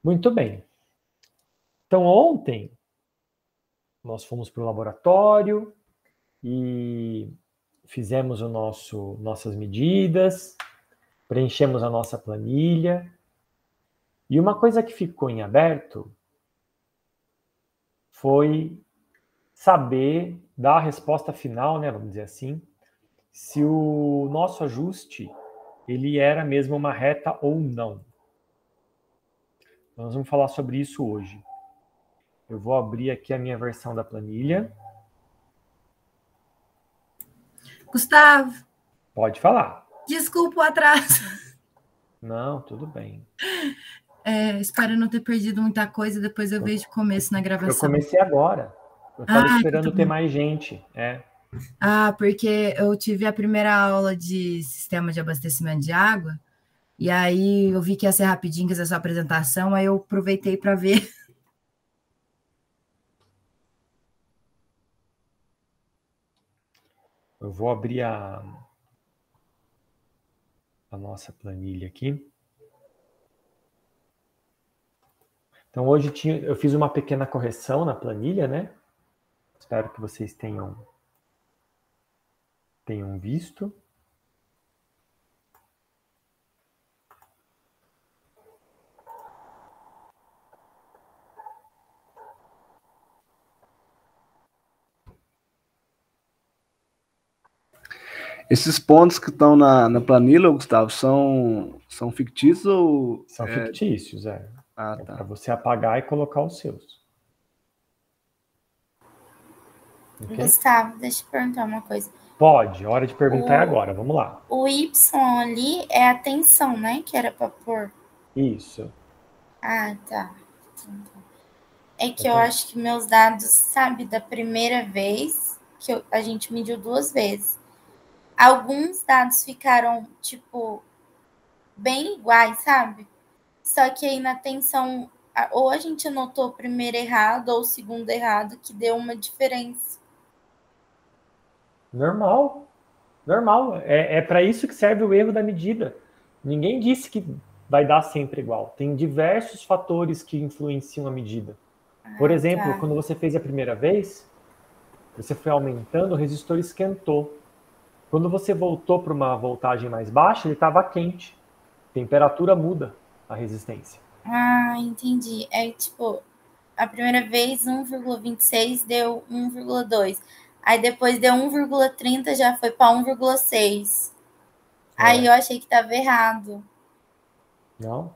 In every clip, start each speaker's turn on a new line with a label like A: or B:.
A: Muito bem. Então, ontem, nós fomos para o laboratório e fizemos nossas medidas, preenchemos a nossa planilha. E uma coisa que ficou em aberto foi saber dar a resposta final, né, vamos dizer assim, se o nosso ajuste ele era mesmo uma reta ou não. Nós vamos falar sobre isso hoje. Eu vou abrir aqui a minha versão da planilha.
B: Gustavo.
A: Pode falar.
B: Desculpa o atraso.
A: Não, tudo bem.
B: Espero não ter perdido muita coisa, depois eu vejo o começo na gravação.
A: Eu comecei agora. Eu estava esperando ter mais gente.
B: Porque eu tive a primeira aula de sistema de abastecimento de água, e aí eu vi que ia ser rapidinho, que ia ser só apresentação, aí eu aproveitei para ver.
A: Eu vou abrir a nossa planilha aqui. Então, hoje eu fiz uma pequena correção na planilha, né? Espero que vocês tenham visto.
C: Esses pontos que estão na planilha, Gustavo, são fictícios ou...
A: São fictícios,
C: tá.
A: Para você apagar e colocar os seus.
D: Okay? Gustavo, deixa eu perguntar uma coisa.
A: Pode, hora de perguntar é agora, vamos lá.
D: O Y ali é a tensão, né? Que era para pôr.
A: Isso.
D: Ah, tá. É que eu acho que meus dados, sabe, da primeira vez, que a gente mediu 2 vezes, alguns dados ficaram, tipo, bem iguais, sabe? Só que aí na tensão, ou a gente anotou o primeiro errado ou o segundo errado, que deu uma diferença.
A: Normal. É para isso que serve o erro da medida. Ninguém disse que vai dar sempre igual. Tem diversos fatores que influenciam a medida. Por exemplo, quando você fez a primeira vez, você foi aumentando, o resistor esquentou. Quando você voltou para uma voltagem mais baixa, ele estava quente. Temperatura muda a resistência.
D: Ah, entendi. É tipo, a primeira vez 1,26 deu 1,2. Aí depois deu 1,30, já foi para 1,6. Aí eu achei que estava errado.
A: Não,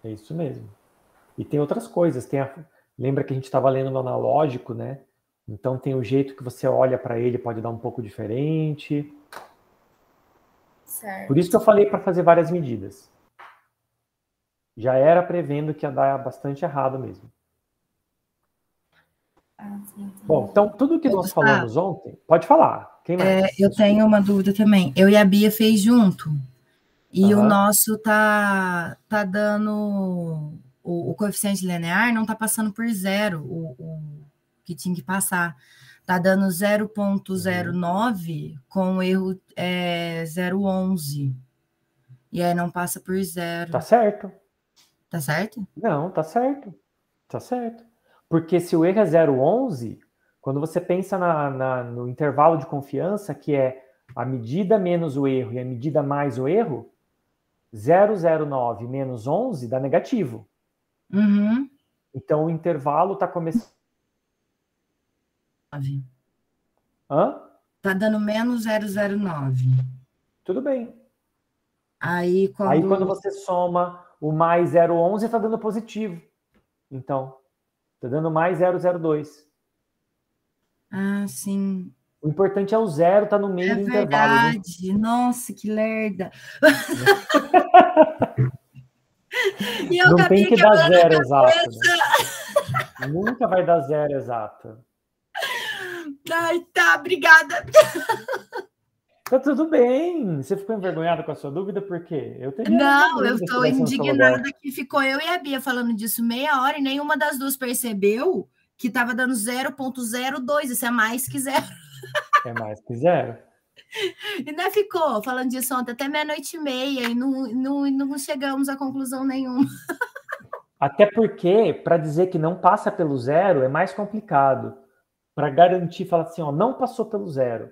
A: é isso mesmo. E tem outras coisas. Lembra que a gente estava lendo no analógico, né? Então tem o jeito que você olha para ele, pode dar um pouco diferente.
D: Certo.
A: Por isso que eu falei para fazer várias medidas. Já era prevendo que ia dar bastante errado mesmo.
D: Sim.
A: Bom, então tudo que nós falamos ontem, pode falar. Quem mais?
B: Eu tenho uma dúvida também. Eu e a Bia fez junto. E o nosso tá dando... O coeficiente linear não tá passando por 0, o que tinha que passar. Tá dando 0,09 com o erro 0,11. E aí não passa por 0.
A: Tá certo.
B: Tá certo?
A: Não, tá certo. Tá certo. Porque se o erro é 0,11, quando você pensa no intervalo de confiança, que é a medida menos o erro e a medida mais o erro, 0,09 menos 11 dá negativo.
B: Uhum.
A: Então o intervalo está começando...
B: Hã? Tá dando menos 0,09.
A: Tudo bem.
B: Aí
A: quando você soma o mais 0,11, está dando positivo. Então, está dando mais 0,02.
B: Ah, sim.
A: O importante é o zero, tá no meio do intervalo.
B: É verdade. Nossa, que lerda.
A: E eu não tem que dar zero exato. Né? Nunca vai dar zero exato.
B: Ai, tá, obrigada.
A: Tá tudo bem. Você ficou envergonhada com a sua dúvida? Por quê? Eu
B: Não, eu estou indignada que ficou eu e a Bia falando disso meia hora e nenhuma das duas percebeu que estava dando 0,02. Isso é mais que 0.
A: É mais que 0.
B: E ainda ficou falando disso ontem até 00:30 e não chegamos a conclusão nenhuma.
A: Até porque, para dizer que não passa pelo zero, é mais complicado. Para garantir, falar assim, ó, não passou pelo zero.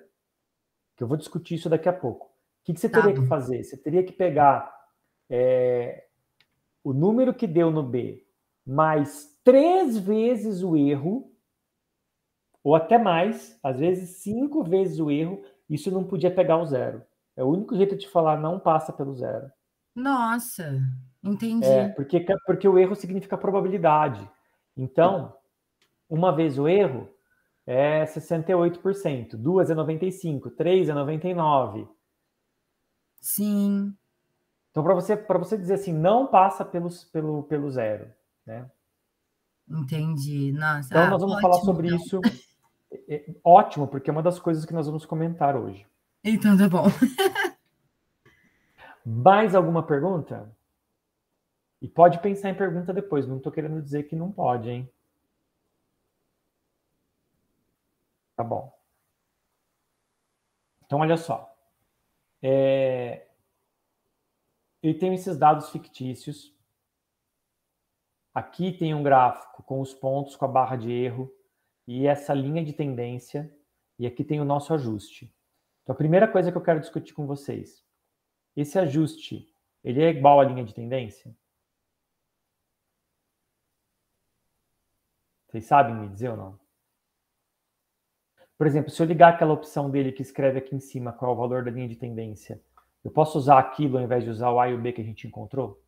A: Que eu vou discutir isso daqui a pouco. O que você teria que fazer? Você teria que pegar o número que deu no B mais 3 vezes o erro, ou até mais, às vezes 5 vezes o erro, isso não podia pegar o zero. É o único jeito de falar não passa pelo zero.
B: Nossa, entendi.
A: Porque o erro significa probabilidade. Então, uma vez o erro é 68%, 2 é 95%, 3 é 99%.
B: Sim.
A: Então, para você dizer assim, não passa pelo zero, né?
B: Entendi. Nossa,
A: então, nós vamos falar sobre
B: então.
A: isso. Ótimo, porque é uma das coisas que nós vamos comentar hoje.
B: Então, tá bom.
A: Mais alguma pergunta? E pode pensar em pergunta depois. Não estou querendo dizer que não pode, hein? Tá bom. Então, olha só. Eu tenho esses dados fictícios. Aqui tem um gráfico com os pontos, com a barra de erro e essa linha de tendência. E aqui tem o nosso ajuste. Então, a primeira coisa que eu quero discutir com vocês. Esse ajuste, ele é igual à linha de tendência? Vocês sabem me dizer ou não? Por exemplo, se eu ligar aquela opção dele que escreve aqui em cima qual é o valor da linha de tendência, eu posso usar aquilo ao invés de usar o A e o B que a gente encontrou?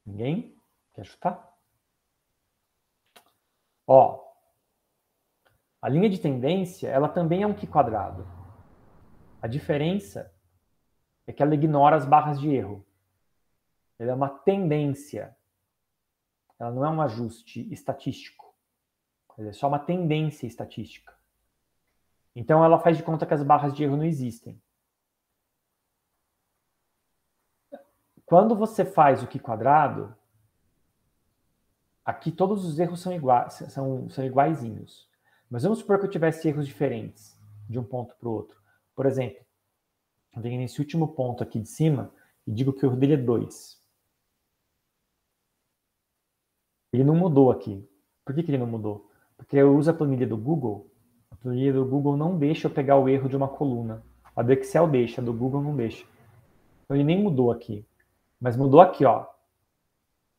A: Ninguém? Quer chutar? Ó, a linha de tendência, ela também é um Q². A diferença é que ela ignora as barras de erro. Ela é uma tendência. Ela não é um ajuste estatístico. Ela é só uma tendência estatística. Então, ela faz de conta que as barras de erro não existem. Quando você faz o Q², aqui todos os erros são iguaizinhos. Mas vamos supor que eu tivesse erros diferentes de um ponto para o outro. Por exemplo, eu venho nesse último ponto aqui de cima e digo que o erro dele é 2. Ele não mudou aqui. Por que ele não mudou? Porque eu uso a planilha do Google. A planilha do Google não deixa eu pegar o erro de uma coluna. A do Excel deixa, a do Google não deixa. Então ele nem mudou aqui. Mas mudou aqui, ó.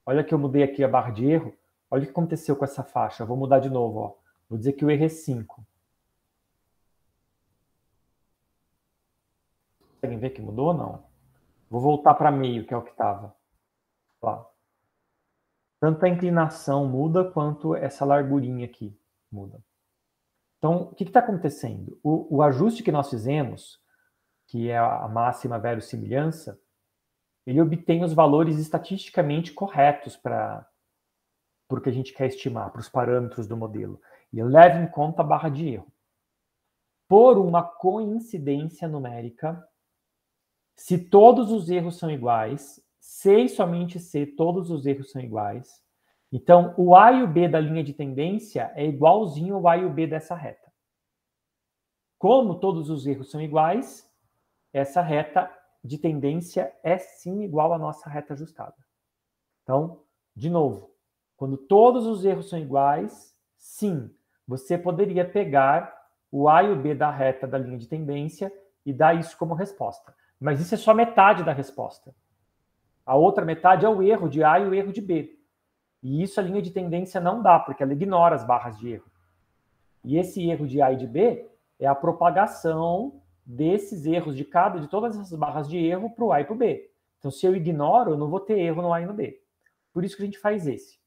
A: Olha que eu mudei aqui a barra de erro. Olha o que aconteceu com essa faixa. Eu vou mudar de novo, ó. Vou dizer que o erro é 5. Conseguem ver que mudou ou não? Vou voltar para meio, que é o que estava. Lá. Tanto a inclinação muda, quanto essa largurinha aqui muda. Então, o que está acontecendo? O ajuste que nós fizemos, que é a máxima verossimilhança, ele obtém os valores estatisticamente corretos para o que a gente quer estimar, para os parâmetros do modelo. E leva em conta a barra de erro. Por uma coincidência numérica, se todos os erros são iguais, se e somente se todos os erros são iguais, então o A e o B da linha de tendência é igualzinho ao A e o B dessa reta. Como todos os erros são iguais, essa reta de tendência é sim igual à nossa reta ajustada. Então, de novo, quando todos os erros são iguais, sim, você poderia pegar o A e o B da reta da linha de tendência e dar isso como resposta. Mas isso é só metade da resposta. A outra metade é o erro de A e o erro de B. E isso a linha de tendência não dá, porque ela ignora as barras de erro. E esse erro de A e de B é a propagação desses erros de todas essas barras de erro para o A e para o B. Então, se eu ignoro, eu não vou ter erro no A e no B. Por isso que a gente faz esse.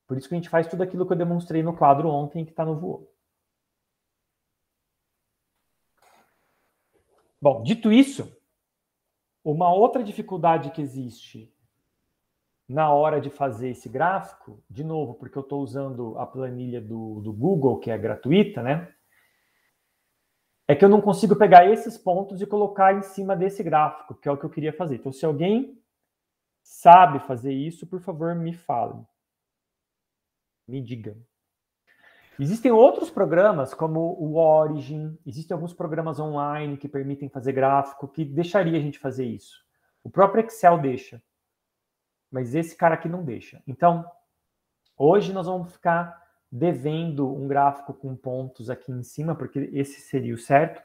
A: Por isso que a gente faz tudo aquilo que eu demonstrei no quadro ontem, que está no Voô. Bom, dito isso, uma outra dificuldade que existe na hora de fazer esse gráfico, de novo, porque eu estou usando a planilha do Google, que é gratuita, né? É que eu não consigo pegar esses pontos e colocar em cima desse gráfico, que é o que eu queria fazer. Então, se alguém sabe fazer isso, por favor, me fale. Me diga. Existem outros programas, como o Origin, existem alguns programas online que permitem fazer gráfico, que deixaria a gente fazer isso. O próprio Excel deixa, mas esse cara aqui não deixa. Então, hoje nós vamos ficar devendo um gráfico com pontos aqui em cima, porque esse seria o certo,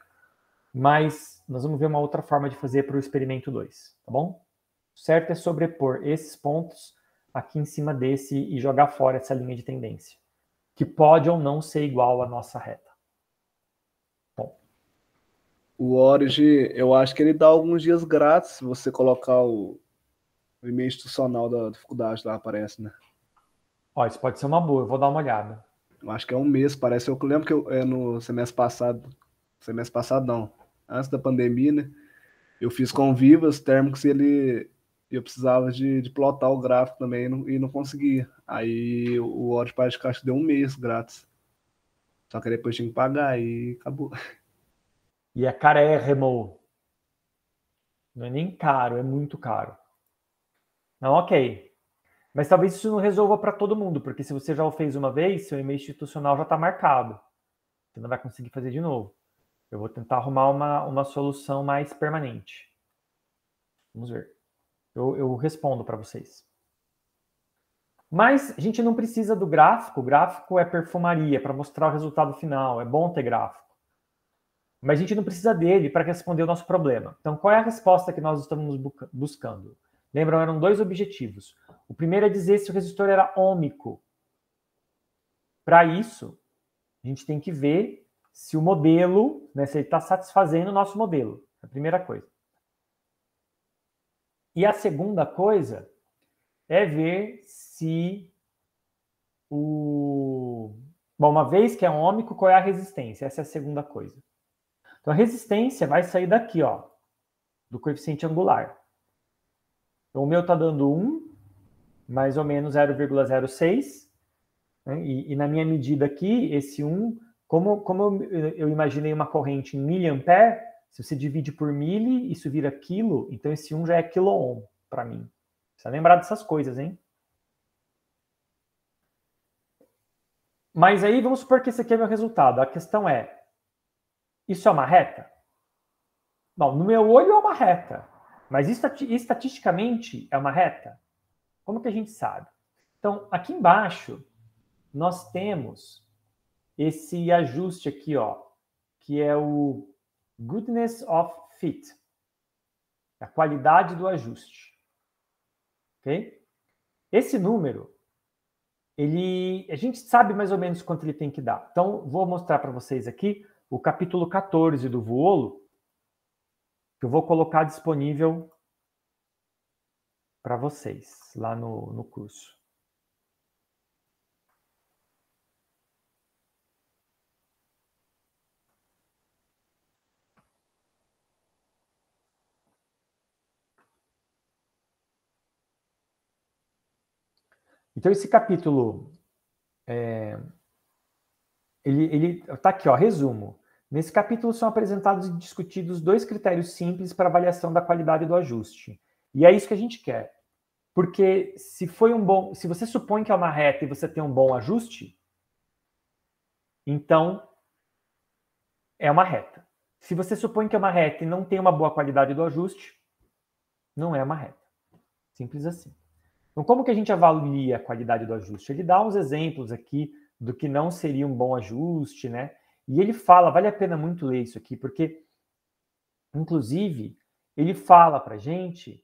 A: mas nós vamos ver uma outra forma de fazer para o experimento 2, tá bom? O certo é sobrepor esses pontos aqui em cima desse e jogar fora essa linha de tendência, que pode ou não ser igual à nossa reta. Bom.
C: O Origin, eu acho que ele dá alguns dias grátis se você colocar o e-mail institucional da dificuldade lá, aparece, né?
A: Ó, isso pode ser uma boa, eu vou dar uma olhada.
C: Eu acho que é um mês, parece. Eu lembro que no semestre passado não, antes da pandemia, né? Eu fiz com Vivas Thermix e eu precisava de plotar o gráfico também e não conseguia. Aí o Origin parece que deu um mês grátis. Só que depois tinha que pagar e acabou.
A: E é carérrimo. Não é nem caro, é muito caro. Não, ok. Mas talvez isso não resolva para todo mundo, porque se você já o fez uma vez, seu e-mail institucional já está marcado. Você não vai conseguir fazer de novo. Eu vou tentar arrumar uma solução mais permanente. Vamos ver. Eu respondo para vocês. Mas a gente não precisa do gráfico. O gráfico é perfumaria, para mostrar o resultado final. É bom ter gráfico. Mas a gente não precisa dele para responder o nosso problema. Então, qual é a resposta que nós estamos buscando? Lembram, eram 2 objetivos. O primeiro é dizer se o resistor era ôhmico. Para isso, a gente tem que ver se o modelo, né, se ele está satisfazendo o nosso modelo. É a primeira coisa. E a segunda coisa é ver se Bom, uma vez que é ôhmico, qual é a resistência? Essa é a segunda coisa. Então, a resistência vai sair daqui, ó, do coeficiente angular. Então, o meu está dando 1, mais ou menos 0,06. Né? E na minha medida aqui, esse 1, como eu imaginei uma corrente em miliampere, se você divide por mili, isso vira quilo, então esse 1 já é quiloohm para mim. Precisa lembrar dessas coisas, hein? Mas aí, vamos supor que esse aqui é meu resultado. A questão é, isso é uma reta? Não, no meu olho é uma reta. Mas estatisticamente é uma reta? Como que a gente sabe? Então, aqui embaixo, nós temos esse ajuste aqui, ó, que é o goodness of fit, a qualidade do ajuste. Ok? Esse número, a gente sabe mais ou menos quanto ele tem que dar. Então, vou mostrar para vocês aqui o capítulo 14 do Vuolo, que eu vou colocar disponível para vocês lá no curso. Então, esse capítulo, ele tá aqui, ó, resumo. Nesse capítulo são apresentados e discutidos 2 critérios simples para avaliação da qualidade do ajuste. E é isso que a gente quer. Porque se você supõe que é uma reta e você tem um bom ajuste, então é uma reta. Se você supõe que é uma reta e não tem uma boa qualidade do ajuste, não é uma reta. Simples assim. Então, como que a gente avalia a qualidade do ajuste? Ele dá uns exemplos aqui do que não seria um bom ajuste, né? E ele fala, vale a pena muito ler isso aqui, porque, inclusive, ele fala para a gente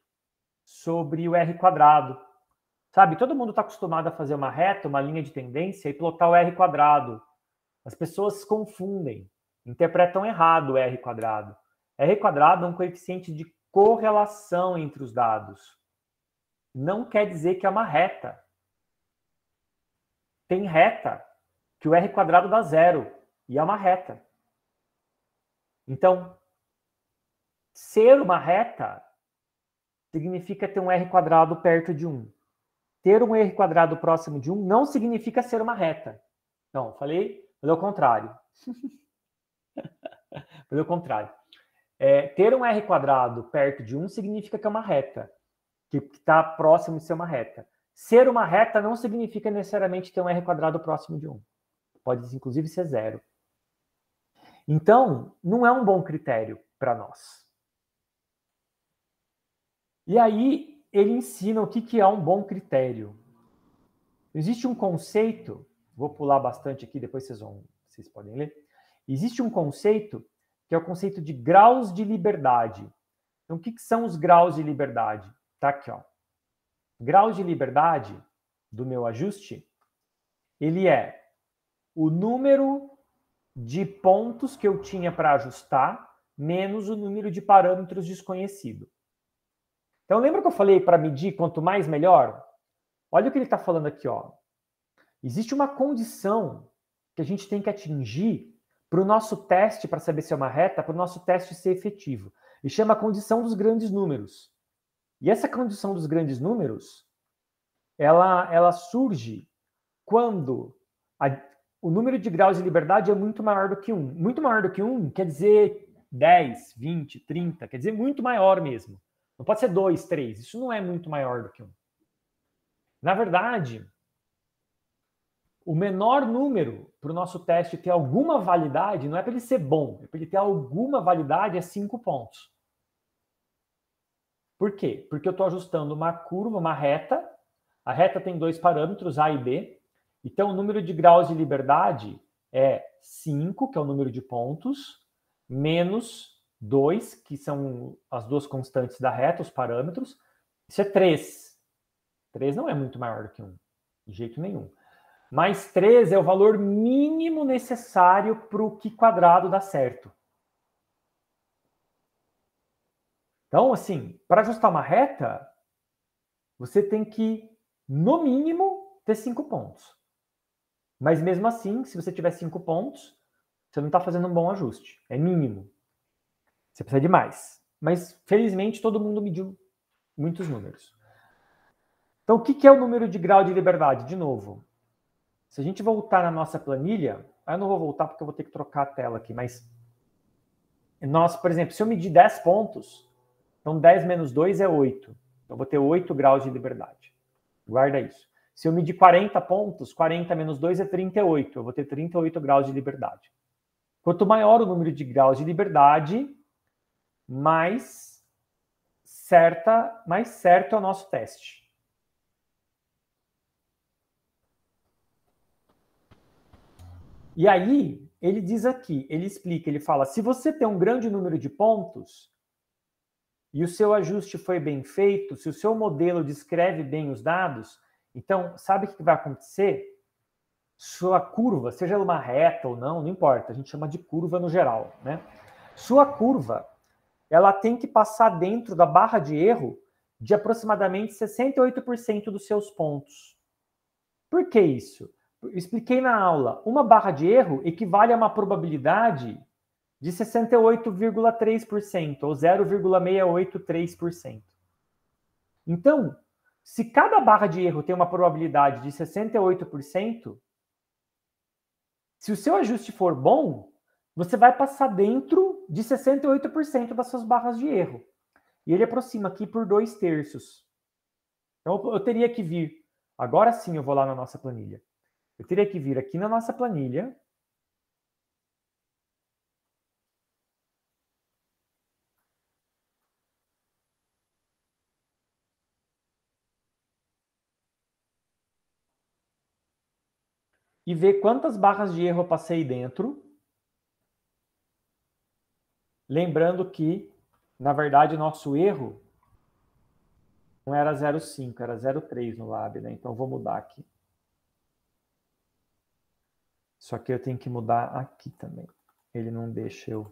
A: sobre o R². Sabe, todo mundo está acostumado a fazer uma reta, uma linha de tendência e plotar o R². As pessoas se confundem, interpretam errado o R². R² é um coeficiente de correlação entre os dados. Não quer dizer que é uma reta. Tem reta que o R² dá 0 e é uma reta. Então, ser uma reta significa ter um R² perto de 1. Ter um R² próximo de 1 não significa ser uma reta. Não, falei pelo contrário. Pelo contrário. Ter um R² perto de 1 significa que é uma reta, que está próximo de ser uma reta. Ser uma reta não significa necessariamente ter um R² próximo de 1. Pode, inclusive, ser 0. Então, não é um bom critério para nós. E aí, ele ensina o que é um bom critério. Existe um conceito, vou pular bastante aqui, depois vocês podem ler. Existe um conceito que é o conceito de graus de liberdade. Então, o que são os graus de liberdade? Tá aqui, ó. Graus de liberdade do meu ajuste, ele é o número de pontos que eu tinha para ajustar menos o número de parâmetros desconhecido. Então, lembra que eu falei para medir quanto mais melhor? Olha o que ele está falando aqui, ó. Existe uma condição que a gente tem que atingir para o nosso teste, para saber se é uma reta, para o nosso teste ser efetivo. E chama a condição dos grandes números. E essa condição dos grandes números, ela surge quando o número de graus de liberdade é muito maior do que 1. Muito maior do que 1 quer dizer 10, 20, 30, quer dizer muito maior mesmo. Não pode ser 2, 3. Isso não é muito maior do que 1. Na verdade, o menor número para o nosso teste ter alguma validade, não é para ele ser bom, é para ele ter alguma validade, é 5 pontos. Por quê? Porque eu estou ajustando uma curva, uma reta. A reta tem 2 parâmetros, A e B. Então, o número de graus de liberdade é 5, que é o número de pontos, menos 2, que são as duas constantes da reta, os parâmetros. Isso é 3. 3 não é muito maior do que 1, de jeito nenhum. Mais 3 é o valor mínimo necessário para o que quadrado dar certo. Então, assim, para ajustar uma reta, você tem que, no mínimo, ter 5 pontos. Mas mesmo assim, se você tiver 5 pontos, você não está fazendo um bom ajuste. É mínimo. Você precisa de mais. Mas, felizmente, todo mundo mediu muitos números. Então, o que é o número de grau de liberdade? De novo, se a gente voltar na nossa planilha, eu não vou voltar porque eu vou ter que trocar a tela aqui, mas nós, por exemplo, se eu medir 10 pontos, então 10 menos 2 é 8. Então, eu vou ter 8 graus de liberdade. Guarda isso. Se eu medir 40 pontos, 40 menos 2 é 38. Eu vou ter 38 graus de liberdade. Quanto maior o número de graus de liberdade, mais certo é o nosso teste. E aí, ele diz aqui, ele explica, ele fala, se você tem um grande número de pontos e o seu ajuste foi bem feito, se o seu modelo descreve bem os dados, então, sabe o que vai acontecer? Sua curva, seja ela uma reta ou não, não importa, a gente chama de curva no geral, né? Sua curva, ela tem que passar dentro da barra de erro de aproximadamente 68% dos seus pontos. Por que isso? Eu expliquei na aula, uma barra de erro equivale a uma probabilidade de 68,3%, ou 0,683%. Então, se cada barra de erro tem uma probabilidade de 68%, se o seu ajuste for bom, você vai passar dentro de 68% das suas barras de erro. E ele aproxima aqui por 2/3. Então, eu teria que vir, agora sim eu vou lá na nossa planilha. Eu teria que vir aqui na nossa planilha. E ver quantas barras de erro eu passei dentro. Lembrando que, na verdade, nosso erro não era 0,5, era 0,3 no lab, né? Então, eu vou mudar aqui. Só que eu tenho que mudar aqui também. Ele não deixa eu...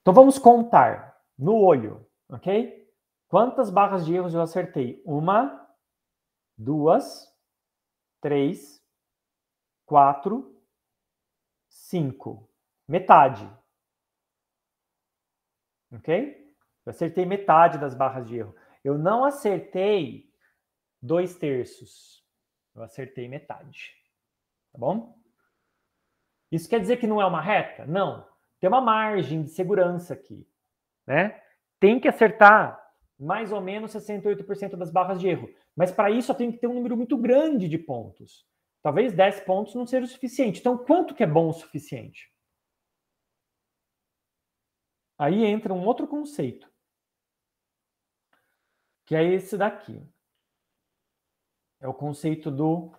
A: Então, vamos contar no olho, ok? Quantas barras de erros eu acertei? 1, 2, 3, 4, 5. Metade. Ok? Eu acertei metade das barras de erro. Eu não acertei 2/3. Eu acertei metade. Tá bom? Isso quer dizer que não é uma reta? Não. tem uma margem de segurança aqui, né? Tem que acertar mais ou menos 68% das barras de erro. Mas para isso eu tenho que ter um número muito grande de pontos. Talvez 10 pontos não seja o suficiente. Então, quanto que é bom o suficiente? Aí entra um outro conceito, que é esse daqui. É o conceito do...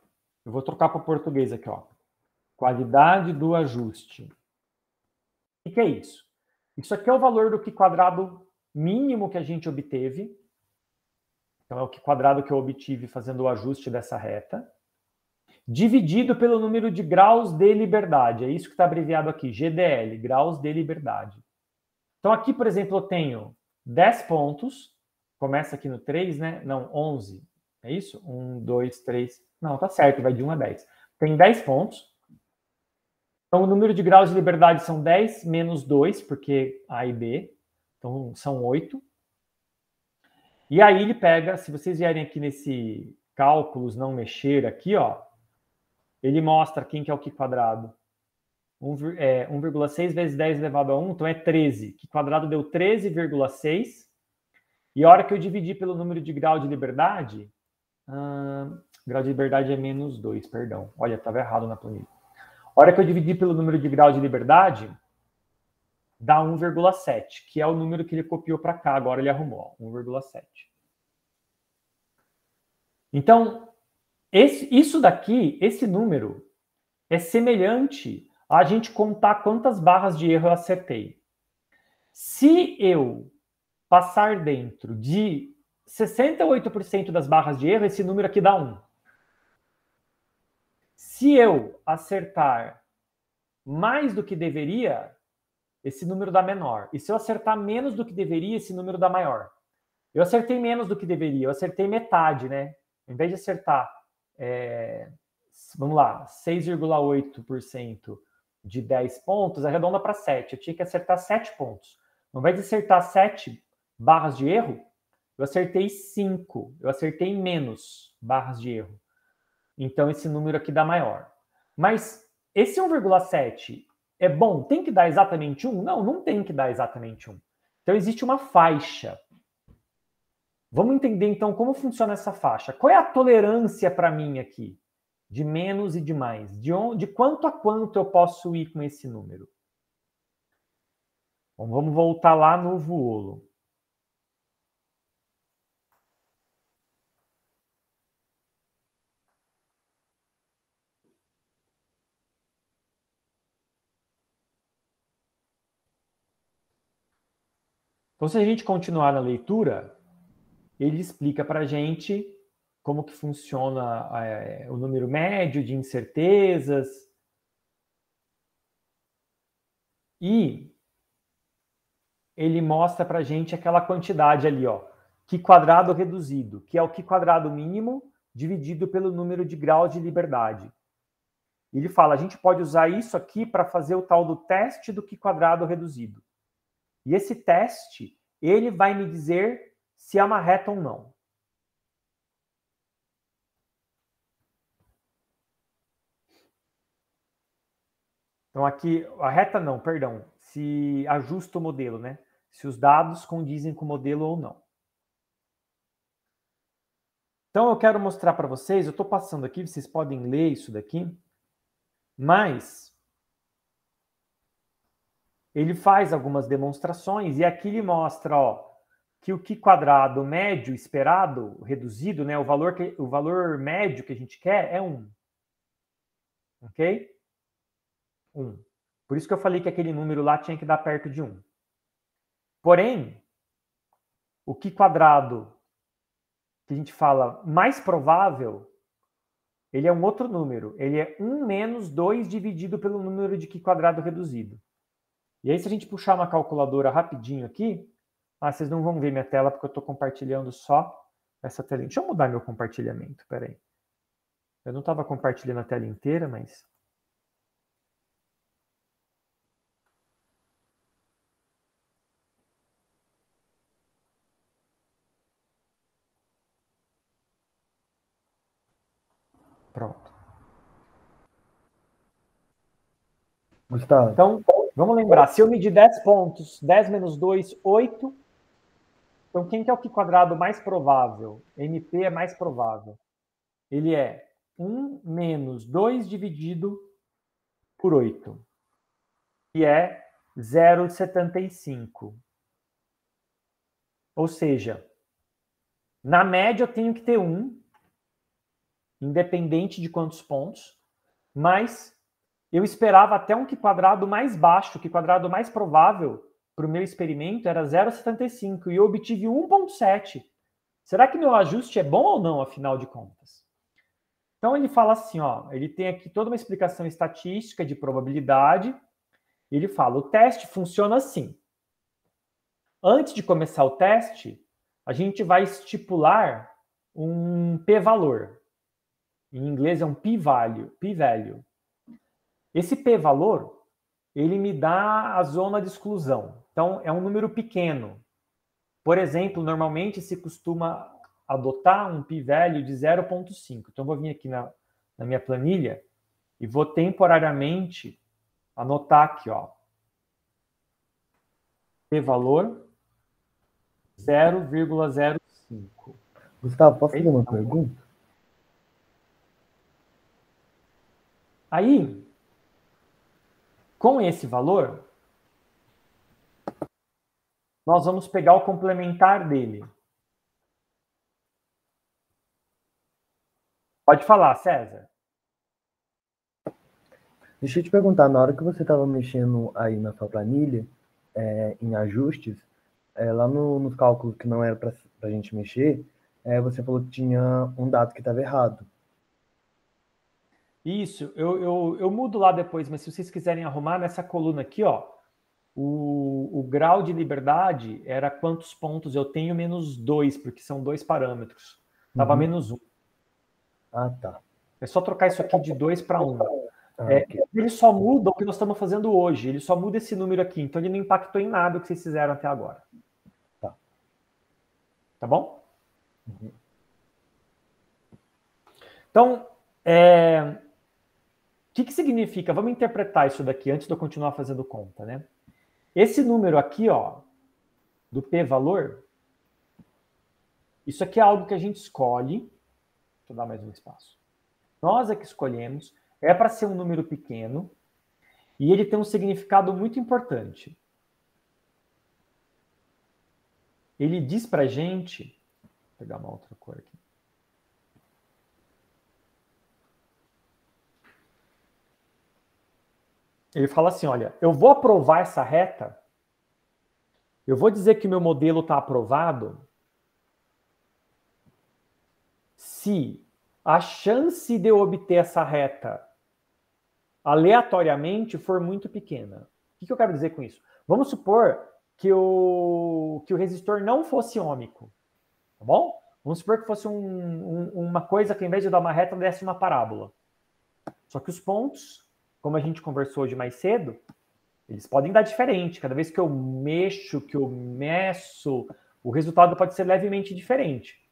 A: Eu vou trocar para o português aqui, ó. Qualidade do ajuste. O que é isso? Isso aqui é o valor do Q² mínimo que a gente obteve. Então, é o Q² que eu obtive fazendo o ajuste dessa reta, dividido pelo número de graus de liberdade. É isso que está abreviado aqui, GDL, graus de liberdade. Então, aqui, por exemplo, eu tenho 10 pontos. Começa aqui no 3, né? Não, 11. É isso? 1, 2, 3. Não, tá certo, vai de 1 a 10. Tem 10 pontos. Então, o número de graus de liberdade são 10 menos 2, porque A e B. Então, são 8. E aí ele pega, se vocês vierem aqui nesse cálculos não mexer aqui, ó, ele mostra quem que é o Q². 1,6 vezes 10 elevado a 1, então é 13. Q² deu 13,6. E a hora que eu dividi pelo número de grau de liberdade, grau de liberdade é menos 2, perdão. Olha, estava errado na planilha. A hora que eu dividi pelo número de grau de liberdade, dá 1,7, que é o número que ele copiou para cá, agora ele arrumou, 1,7. Então, isso daqui, esse número, é semelhante a gente contar quantas barras de erro eu acertei. Se eu passar dentro de 68% das barras de erro, esse número aqui dá 1. Se eu acertar mais do que deveria, esse número dá menor. E se eu acertar menos do que deveria, esse número dá maior. Eu acertei menos do que deveria, eu acertei metade, né? Em vez de acertar, vamos lá, 6,8% de 10 pontos, arredonda para 7. Eu tinha que acertar 7 pontos. Ao invés de acertar 7 barras de erro, eu acertei 5. Eu acertei menos barras de erro. Então, esse número aqui dá maior. Mas esse 1,7 é bom? Tem que dar exatamente 1? Não, não tem que dar exatamente 1. Então, existe uma faixa. Vamos entender, então, como funciona essa faixa. Qual é a tolerância para mim aqui? De menos e de mais. De quanto a quanto eu posso ir com esse número? Bom, vamos voltar lá no Vuolo. Então, se a gente continuar na leitura, ele explica para a gente como que funciona o número médio de incertezas. E ele mostra para a gente aquela quantidade ali, ó, Q² reduzido, que é o Q² mínimo dividido pelo número de graus de liberdade. Ele fala, a gente pode usar isso aqui para fazer o tal do teste do Q² reduzido. E esse teste, ele vai me dizer se é uma reta ou não. Então aqui, a reta não, perdão, se ajusta o modelo, né? Se os dados condizem com o modelo ou não. Então eu quero mostrar para vocês, eu estou passando aqui, vocês podem ler isso daqui, mas ele faz algumas demonstrações e aqui ele mostra, ó, que o Q² médio esperado, reduzido, né, o valor médio que a gente quer é 1. Ok? 1. Por isso que eu falei que aquele número lá tinha que dar perto de 1. Porém, o Q² que a gente fala mais provável, ele é um outro número. Ele é 1 menos 2 dividido pelo número de Q² reduzido. E aí, se a gente puxar uma calculadora rapidinho aqui, vocês não vão ver minha tela porque eu estou compartilhando só essa telinha. Deixa eu mudar meu compartilhamento, peraí. Eu não estava compartilhando a tela inteira, mas... Pronto.
C: Gustavo,
A: Então, Vamos lembrar, se eu medir 10 pontos, 10 menos 2, 8. Então, quem que é o π² mais provável? MP é mais provável. Ele é 1 menos 2 dividido por 8, que é 0,75. Ou seja, na média eu tenho que ter 1, independente de quantos pontos, mas eu esperava até um π² mais baixo, o π² mais provável para o meu experimento era 0,75 e eu obtive 1,7. Será que meu ajuste é bom ou não, afinal de contas? Então ele fala assim, ó, ele tem aqui toda uma explicação estatística de probabilidade. Ele fala, o teste funciona assim. Antes de começar o teste, a gente vai estipular um p-valor. Em inglês é um p-value. Esse p-valor, ele me dá a zona de exclusão. Então, é um número pequeno. Por exemplo, normalmente se costuma adotar um p-value de 0,5. Então, eu vou vir aqui na minha planilha e vou temporariamente anotar aqui, ó. P-valor 0,05.
E: Gustavo, posso fazer uma pergunta?
A: Aí, com esse valor, nós vamos pegar o complementar dele. Pode falar, César.
E: Deixa eu te perguntar, na hora que você estava mexendo aí na sua planilha, em ajustes, lá nos cálculos que não era para a gente mexer, você falou que tinha um dado que estava errado.
A: Isso, eu mudo lá depois, mas se vocês quiserem arrumar nessa coluna aqui, ó, o grau de liberdade era quantos pontos eu tenho menos 2, porque são 2 parâmetros. Estava menos 1.
E: Ah, tá.
A: É só trocar isso aqui de 2 para 1.
E: Okay.
A: Ele só muda o que nós estamos fazendo hoje, ele só muda esse número aqui, então ele não impactou em nada o que vocês fizeram até agora.
E: Tá.
A: Tá bom? Uhum. Então, o que significa? Vamos interpretar isso daqui antes de eu continuar fazendo conta, né? Esse número aqui, ó, do p-valor, isso aqui é algo que a gente escolhe. Deixa eu dar mais um espaço. Nós é que escolhemos, é para ser um número pequeno, e ele tem um significado muito importante. Ele diz para a gente, vou pegar uma outra cor aqui. Ele fala assim, olha, eu vou aprovar essa reta, eu vou dizer que meu modelo está aprovado se a chance de eu obter essa reta aleatoriamente for muito pequena. O que eu quero dizer com isso? Vamos supor que o resistor não fosse ômico, tá bom? Vamos supor que fosse uma coisa que, ao invés de dar uma reta, desse uma parábola. Só que os pontos, como a gente conversou hoje mais cedo, eles podem dar diferente. Cada vez que eu mexo, que eu meço, o resultado pode ser levemente diferente.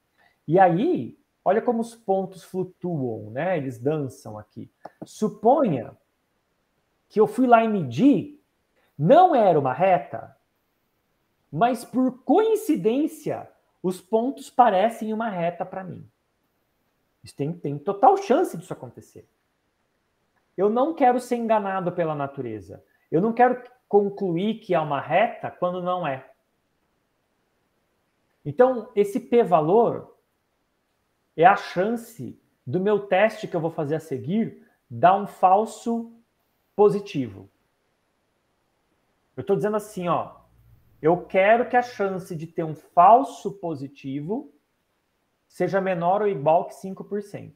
A: E aí, olha como os pontos flutuam, né? Eles dançam aqui. Suponha que eu fui lá e medi, não era uma reta, mas por coincidência, os pontos parecem uma reta para mim. Isso tem total chance disso acontecer. Eu não quero ser enganado pela natureza. Eu não quero concluir que é uma reta quando não é. Então, esse p-valor é a chance do meu teste que eu vou fazer a seguir dar um falso positivo. Eu estou dizendo assim, ó, eu quero que a chance de ter um falso positivo seja menor ou igual que 5%.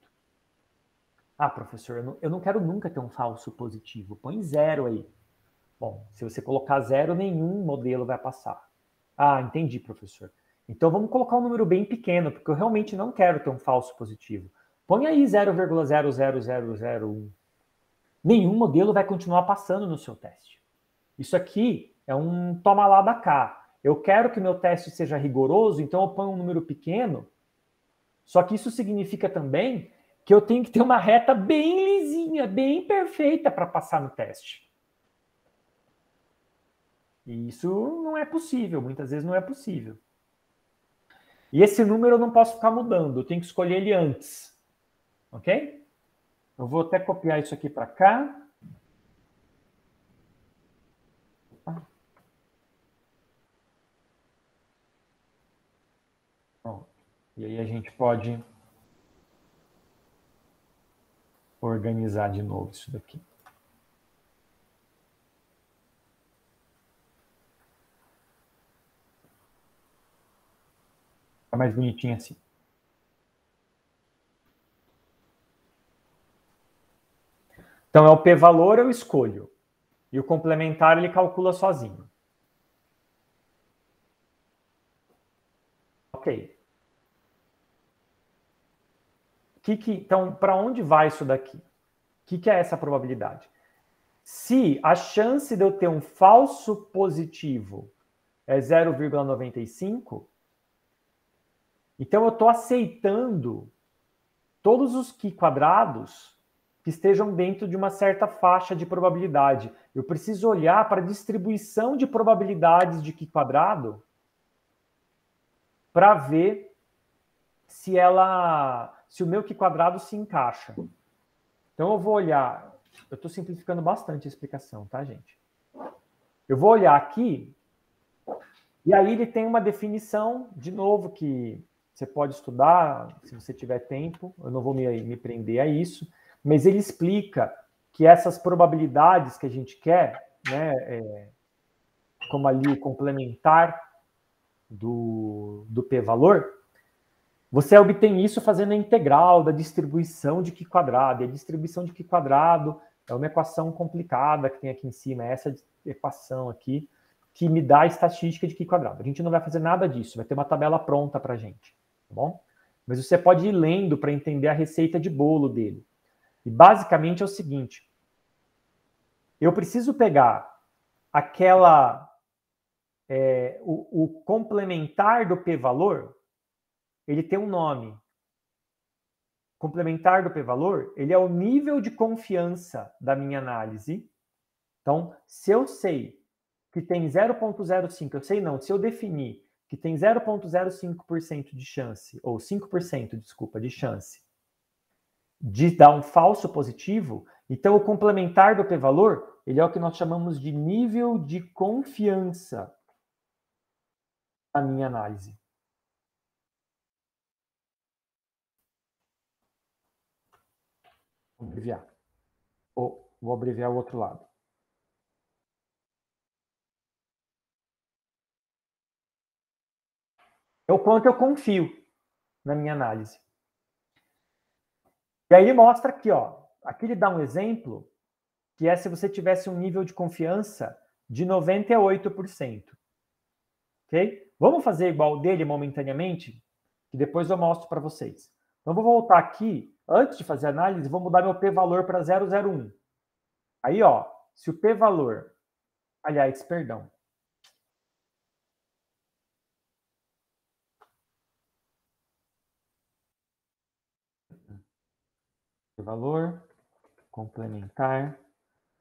A: Ah, professor, eu não quero nunca ter um falso positivo. Põe 0 aí. Bom, se você colocar 0, nenhum modelo vai passar. Ah, entendi, professor. Então vamos colocar um número bem pequeno, porque eu realmente não quero ter um falso positivo. Põe aí 0,00001. Nenhum modelo vai continuar passando no seu teste. Isso aqui é um toma lá da cá. Eu quero que meu teste seja rigoroso, então eu ponho um número pequeno, só que isso significa também que eu tenho que ter uma reta bem lisinha, bem perfeita para passar no teste. E isso não é possível, muitas vezes não é possível. E esse número eu não posso ficar mudando, eu tenho que escolher ele antes. Ok? Eu vou até copiar isso aqui para cá. Pronto. E aí a gente pode organizar de novo isso daqui. Fica mais bonitinho assim. Então, é o p-valor eu escolho. E o complementar ele calcula sozinho. Ok. Então, para onde vai isso daqui? O que é essa probabilidade? Se a chance de eu ter um falso positivo é 0,95, então eu estou aceitando todos os Qi quadrados que estejam dentro de uma certa faixa de probabilidade. Eu preciso olhar para a distribuição de probabilidades de Qi quadrado para ver se o meu Qi quadrado se encaixa. Então eu vou olhar, eu estou simplificando bastante a explicação, tá, gente? Eu vou olhar aqui, e aí ele tem uma definição, de novo, que você pode estudar, se você tiver tempo, eu não vou me prender a isso, mas ele explica que essas probabilidades que a gente quer, né, como ali o complementar do p-valor, você obtém isso fazendo a integral da distribuição de Qi quadrado. E a distribuição de Qi quadrado é uma equação complicada que tem aqui em cima, essa equação aqui, que me dá a estatística de Qi quadrado. A gente não vai fazer nada disso, vai ter uma tabela pronta para a gente, tá bom? Mas você pode ir lendo para entender a receita de bolo dele. E basicamente é o seguinte, eu preciso pegar o complementar do p-valor, ele tem um nome. Complementar do p-valor, ele é o nível de confiança da minha análise. Então, se eu sei que tem 0,05, eu sei não, se eu definir que tem 0,05% de chance, ou 5%, desculpa, de chance de dar um falso positivo, então o complementar do p-valor, ele é o que nós chamamos de nível de confiança da minha análise. Vou abreviar. Ou vou abreviar o outro lado. É o quanto eu confio na minha análise. E aí ele mostra aqui, ó. Aqui ele dá um exemplo, que é se você tivesse um nível de confiança de 98%. Ok? Vamos fazer igual dele momentaneamente, que depois eu mostro para vocês. Então, vou voltar aqui. Antes de fazer a análise, vou mudar meu p-valor para 0,01. Aí, ó, se o p-valor... Aliás, perdão. P-valor, complementar.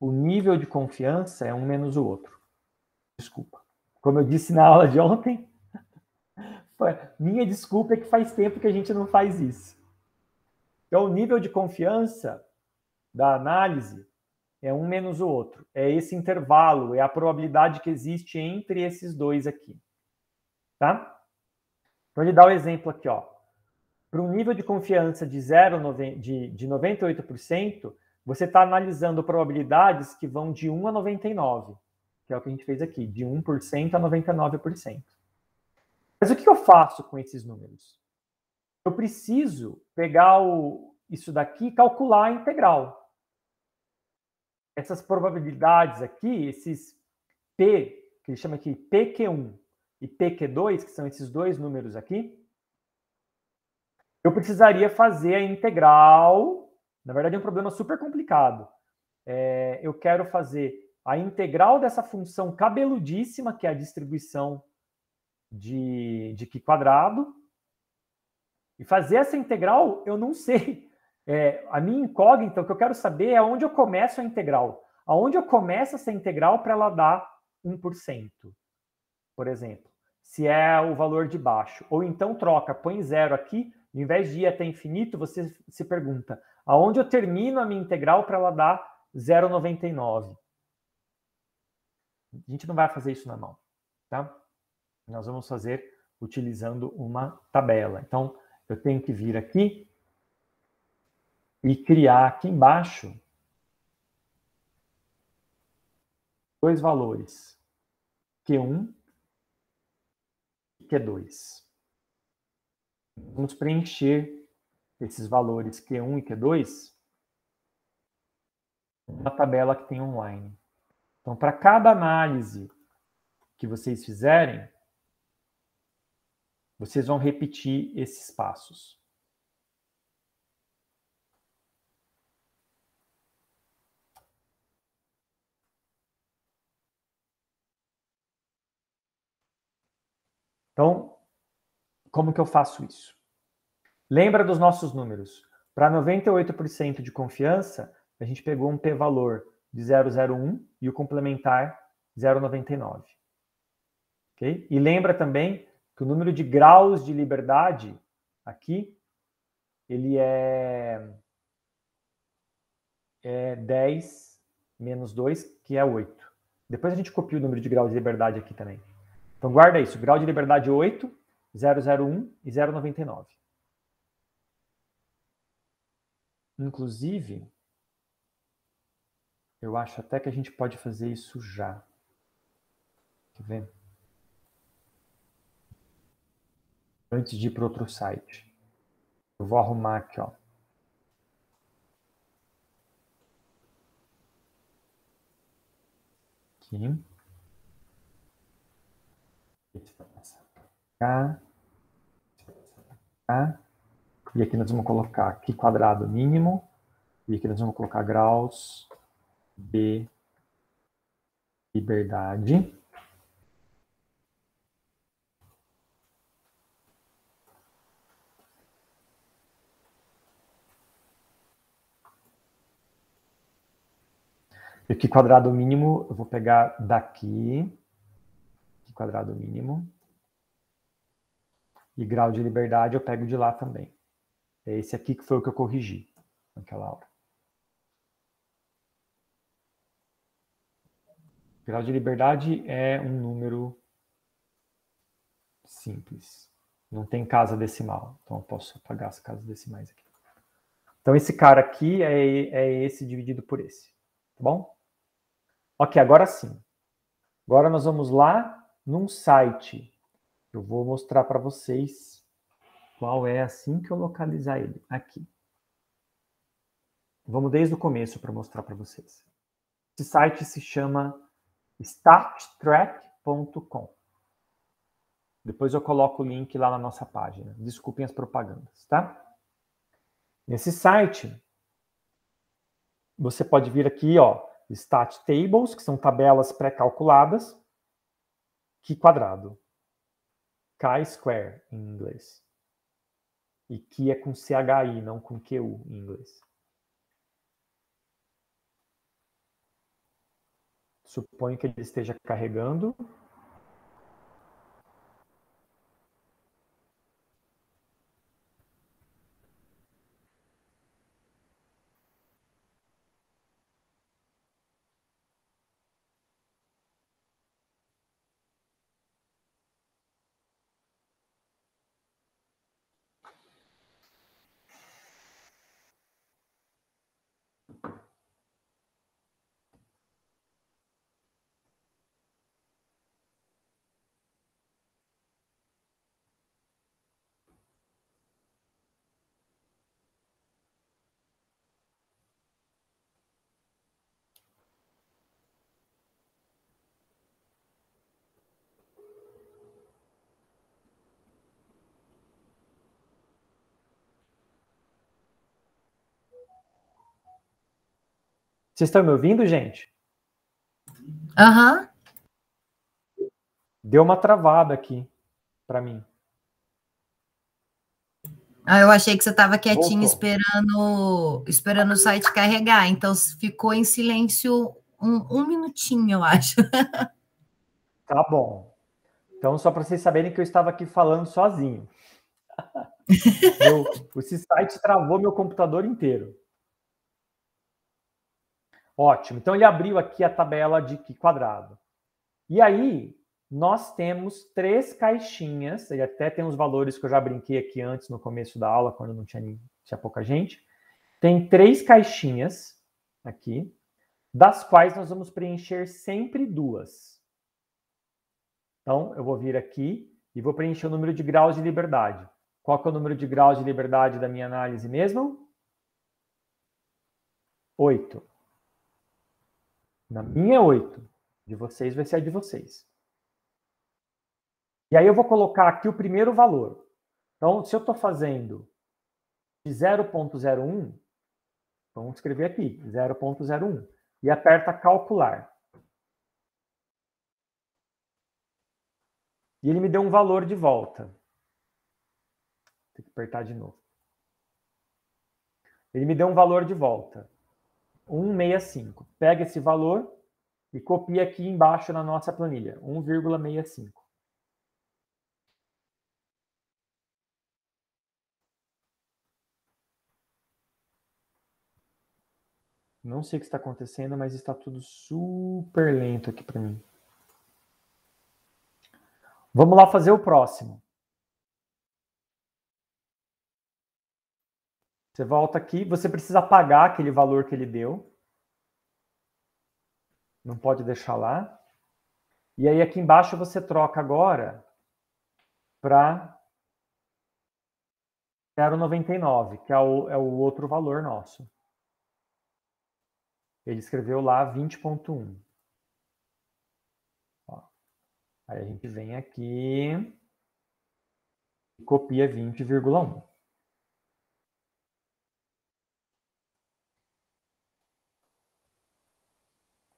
A: O nível de confiança é um menos o outro. Desculpa. Como eu disse na aula de ontem, minha desculpa é que faz tempo que a gente não faz isso. Então, o nível de confiança da análise é um menos o outro. É esse intervalo, é a probabilidade que existe entre esses dois aqui. Tá? Então, ele dá o exemplo aqui, ó. Para um nível de confiança de 98%, você está analisando probabilidades que vão de 1 a 99, que é o que a gente fez aqui, de 1% a 99%. Mas o que eu faço com esses números? Eu preciso pegar isso daqui e calcular a integral. Essas probabilidades aqui, esses P, que ele chama aqui PQ1 e PQ2, que são esses dois números aqui, eu precisaria fazer a integral. Na verdade, é um problema super complicado. Eu quero fazer a integral dessa função cabeludíssima, que é a distribuição de Qi quadrado. E fazer essa integral, eu não sei. A minha incógnita, o que eu quero saber é onde eu começo a integral. Aonde eu começo essa integral para ela dar 1%, por exemplo, se é o valor de baixo. Ou então troca, põe 0 aqui, ao invés de ir até infinito, você se pergunta, aonde eu termino a minha integral para ela dar 0,99? A gente não vai fazer isso na mão, tá? Nós vamos fazer utilizando uma tabela. Então, eu tenho que vir aqui e criar aqui embaixo dois valores, Q1 e Q2. Vamos preencher esses valores Q1 e Q2 na tabela que tem online. Então, para cada análise que vocês fizerem, vocês vão repetir esses passos. Então, como que eu faço isso? Lembra dos nossos números. Para 98% de confiança, a gente pegou um p-valor de 0,01 e o complementar 0,99. Okay? E lembra também que o número de graus de liberdade aqui, ele é 10 menos 2, que é 8. Depois a gente copia o número de graus de liberdade aqui também. Então guarda isso, grau de liberdade 8, 0,01 e 0,99. Inclusive, eu acho até que a gente pode fazer isso já. Quer ver? Antes de ir para outro site. Eu vou arrumar aqui, ó. Aqui. Esse vai passar para cá. Cá. E aqui nós vamos colocar aqui quadrado mínimo. E aqui nós vamos colocar graus de liberdade. E aqui quadrado mínimo, eu vou pegar daqui. Aqui quadrado mínimo. E grau de liberdade eu pego de lá também. É esse aqui que foi o que eu corrigi naquela hora. Grau de liberdade é um número simples. Não tem casa decimal. Então eu posso apagar as casas decimais aqui. Então esse cara aqui é esse dividido por esse. Tá bom? Ok, agora sim. Agora nós vamos lá num site. Eu vou mostrar para vocês qual é assim que eu localizar ele. Aqui. Vamos desde o começo para mostrar para vocês. Esse site se chama stattrack.com. Depois eu coloco o link lá na nossa página. Desculpem as propagandas, tá? Nesse site, você pode vir aqui, ó, Stat Tables, que são tabelas pré-calculadas. Q quadrado. Chi-square em inglês. E Q é com CHI, não com QU em inglês. Suponho que ele esteja carregando. Vocês estão me ouvindo, gente?
B: Aham.
A: Deu uma travada aqui para mim.
B: Ah, eu achei que você estava quietinho
A: Voltou.
B: esperando o site carregar. Então ficou em silêncio um minutinho, eu acho.
A: Tá bom. Então, só para vocês saberem que eu estava aqui falando sozinho. Esse site travou meu computador inteiro. Ótimo. Então, ele abriu aqui a tabela de Qi quadrado. E aí, nós temos 3 caixinhas, e até tem os valores que eu já brinquei aqui antes, no começo da aula, quando não tinha pouca gente. Tem 3 caixinhas aqui, das quais nós vamos preencher sempre 2. Então, eu vou vir aqui e vou preencher o número de graus de liberdade. Qual que é o número de graus de liberdade da minha análise mesmo? 8. Na minha é 8. De vocês vai ser a de vocês. E aí eu vou colocar aqui o primeiro valor. Então, se eu estou fazendo de 0,01, vamos escrever aqui, 0,01. E aperta calcular. E ele me deu um valor de volta. Tem que apertar de novo. Ele me deu um valor de volta. 1,65. Pega esse valor e copia aqui embaixo na nossa planilha. 1,65. Não sei o que está acontecendo, mas está tudo super lento aqui para mim. Vamos lá fazer o próximo. Você volta aqui, você precisa apagar aquele valor que ele deu. Não pode deixar lá. E aí aqui embaixo você troca agora para 0,99, que é o outro valor nosso. Ele escreveu lá 20,1. Aí a gente vem aqui e copia 20,1.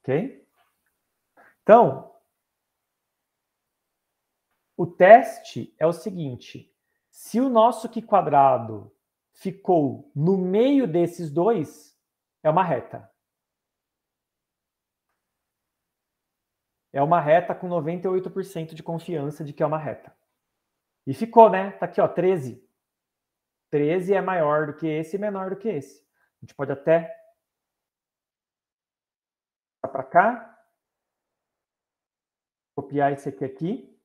A: Ok? Então, o teste é o seguinte. Se o nosso Qi quadrado ficou no meio desses dois, é uma reta. É uma reta com 98% de confiança de que é uma reta. E ficou, né? Tá aqui, ó, 13. 13 é maior do que esse e menor do que esse. A gente pode até para cá, copiar esse aqui.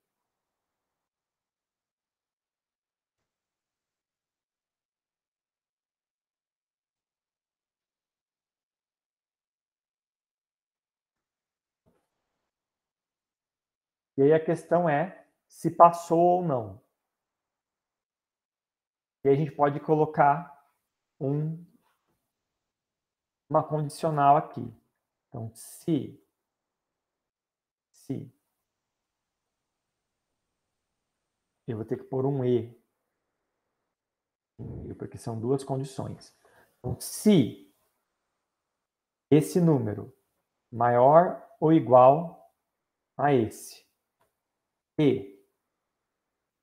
A: E aí a questão é se passou ou não. E aí a gente pode colocar uma condicional aqui. Então, se eu vou ter que pôr um E, porque são duas condições. Então, se esse número maior ou igual a esse, e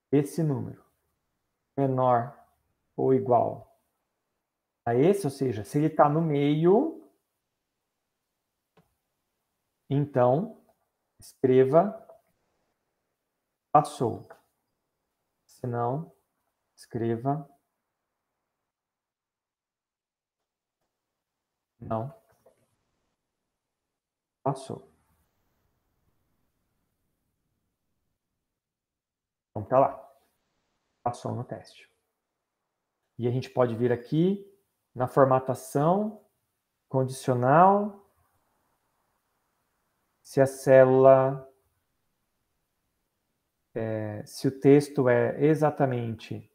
A: esse número menor ou igual a esse, ou seja, se ele está no meio, então escreva passou. Se não, escreva não passou. Então tá lá. Passou no teste. E a gente pode vir aqui na formatação, condicional, se a célula, se o texto é exatamente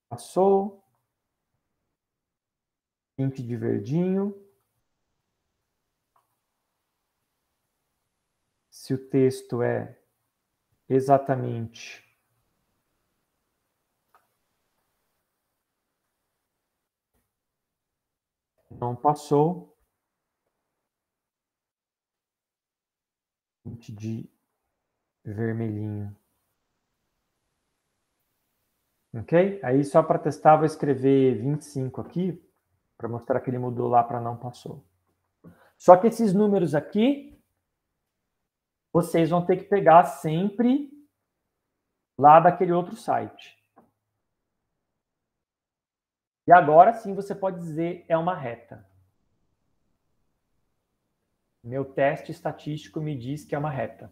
A: passou, tinte de verdinho, se o texto é exatamente não passou, tinte de vermelhinho. Ok? Aí só para testar, vou escrever 25 aqui, para mostrar que ele mudou lá para não passou. Só que esses números aqui vocês vão ter que pegar sempre lá daquele outro site. E agora sim você pode dizer é uma reta. Meu teste estatístico me diz que é uma reta.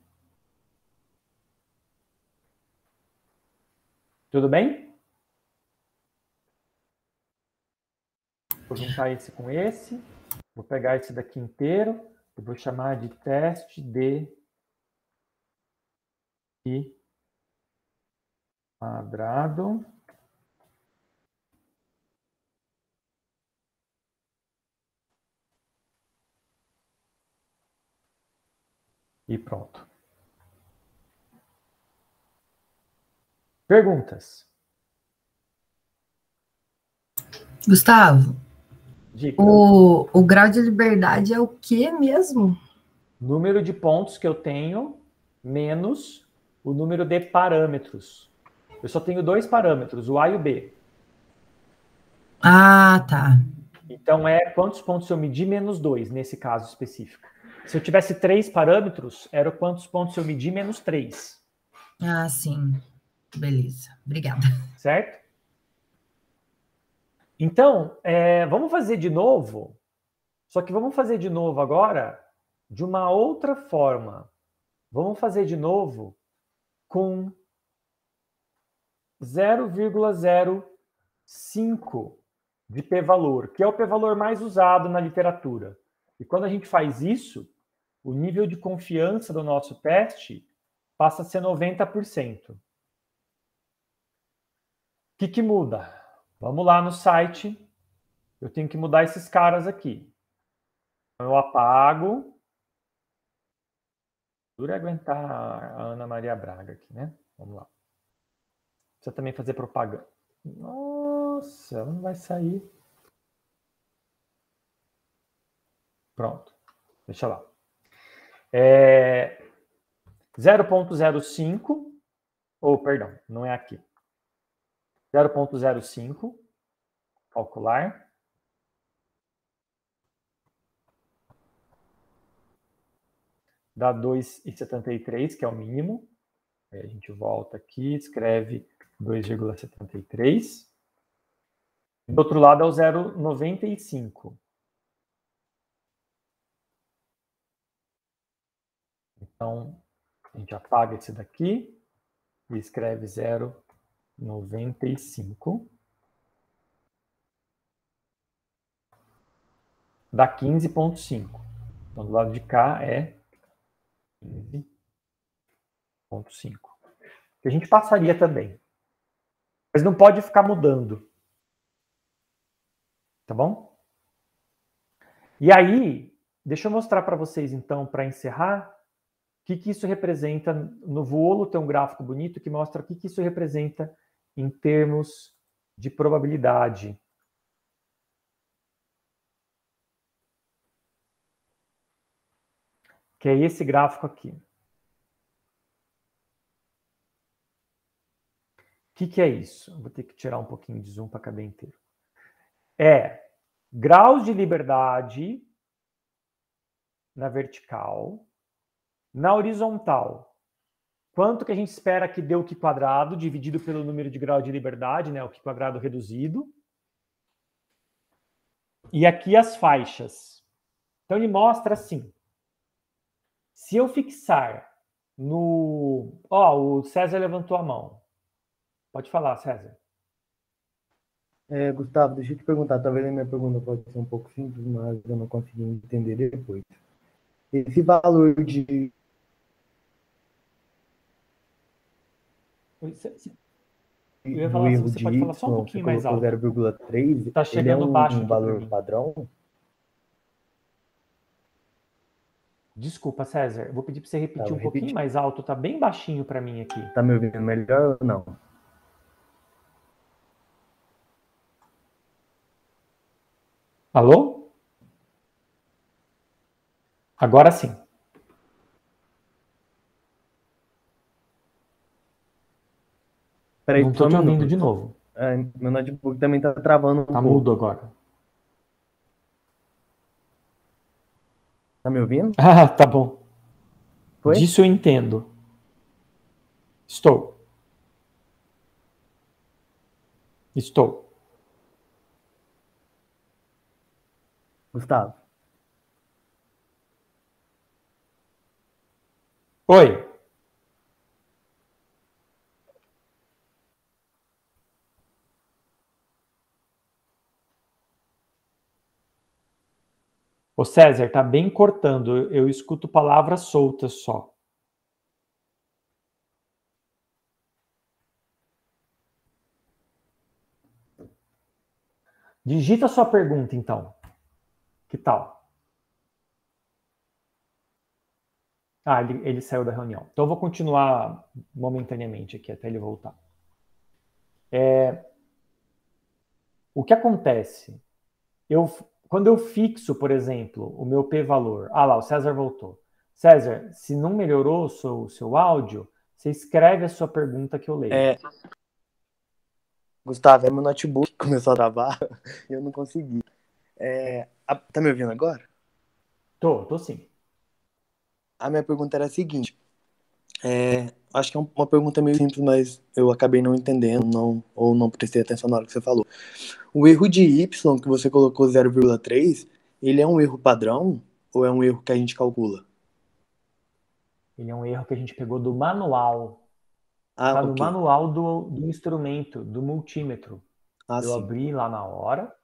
A: Tudo bem? Vou juntar esse com esse. Vou pegar esse daqui inteiro. Eu vou chamar de teste de quadrado. E pronto. Perguntas?
B: Gustavo,
A: Dica.
B: o grau de liberdade é o quê mesmo?
A: Número de pontos que eu tenho menos o número de parâmetros. Eu só tenho 2 parâmetros, o A e o B.
B: Ah, tá.
A: Então, é quantos pontos eu medi menos 2, nesse caso específico. Se eu tivesse 3 parâmetros, era quantos pontos eu medi menos 3.
B: Ah, sim. Beleza. Obrigada.
A: Certo? Então, vamos fazer de novo. Só que vamos fazer de novo agora de uma outra forma. Vamos fazer de novo com 0,05 de p-valor, que é o p-valor mais usado na literatura. E quando a gente faz isso, o nível de confiança do nosso teste passa a ser 90%. O que muda? Vamos lá no site. Eu tenho que mudar esses caras aqui. Eu apago. Dura aguentar a Ana Maria Braga aqui, né? Vamos lá. Precisa também fazer propaganda. Nossa, ela não vai sair. Pronto. Deixa lá. 0,05. Ou, perdão, não é aqui. 0,05. Calcular. Dá 2,73, que é o mínimo. Aí a gente volta aqui, escreve 2,73. Do outro lado é o 0,95. Então, a gente apaga esse daqui e escreve 0,95. Dá 15,5. Então, do lado de cá é 15,5. Que a gente passaria também. Mas não pode ficar mudando. Tá bom? E aí, deixa eu mostrar para vocês, então, para encerrar, o que isso representa. No Vuolo tem um gráfico bonito que mostra o que isso representa em termos de probabilidade. Que é esse gráfico aqui. O que é isso? Vou ter que tirar um pouquinho de zoom para caber inteiro. É graus de liberdade na vertical. Na horizontal, quanto que a gente espera que dê o Q quadrado dividido pelo número de graus de liberdade, né, o Q quadrado reduzido. E aqui as faixas. Então ele mostra assim. Se eu fixar no... o César levantou a mão. Pode falar, César.
E: Gustavo, deixa eu te perguntar. Talvez a minha pergunta pode ser um pouco simples, mas eu não consegui entender depois. Esse valor de...
A: Eu ia falar assim, você pode falar só um pouquinho mais alto.
E: 0,3,
A: tá chegando baixo
E: um valor padrão?
A: Desculpa, César. Vou pedir para você repetir um pouquinho mais alto. Tá bem baixinho para mim aqui.
E: Tá me ouvindo melhor ou não?
A: Alô? Agora sim.
E: Peraí,
A: não estou te ouvindo de novo.
E: Meu notebook também tá travando um pouco.
A: Tá mudo agora.
E: Tá me ouvindo?
A: Ah, tá bom.
E: Foi?
A: Disso eu entendo. Estou.
E: Gustavo.
A: Oi. Ô César, tá bem cortando. Eu escuto palavras soltas só. Digita a sua pergunta, então. Que tal? Ah, ele saiu da reunião. Então eu vou continuar momentaneamente aqui até ele voltar. O que acontece? Quando eu fixo, por exemplo, o meu p-valor... Ah lá, o César voltou. César, se não melhorou o seu áudio, você escreve a sua pergunta que eu leio.
E: Gustavo, meu notebook começou a travar e eu não consegui. Tá me ouvindo agora?
A: Tô sim.
E: A minha pergunta era a seguinte. Acho que é uma pergunta meio simples, mas eu acabei não entendendo, ou não prestei atenção na hora que você falou. O erro de Y que você colocou 0,3, ele é um erro padrão ou é um erro que a gente calcula?
A: Ele é um erro que a gente pegou do manual.
E: Ah,
A: Tá no
E: ok.
A: manual do instrumento, do multímetro.
E: Ah,
A: Eu
E: sim.
A: abri lá na hora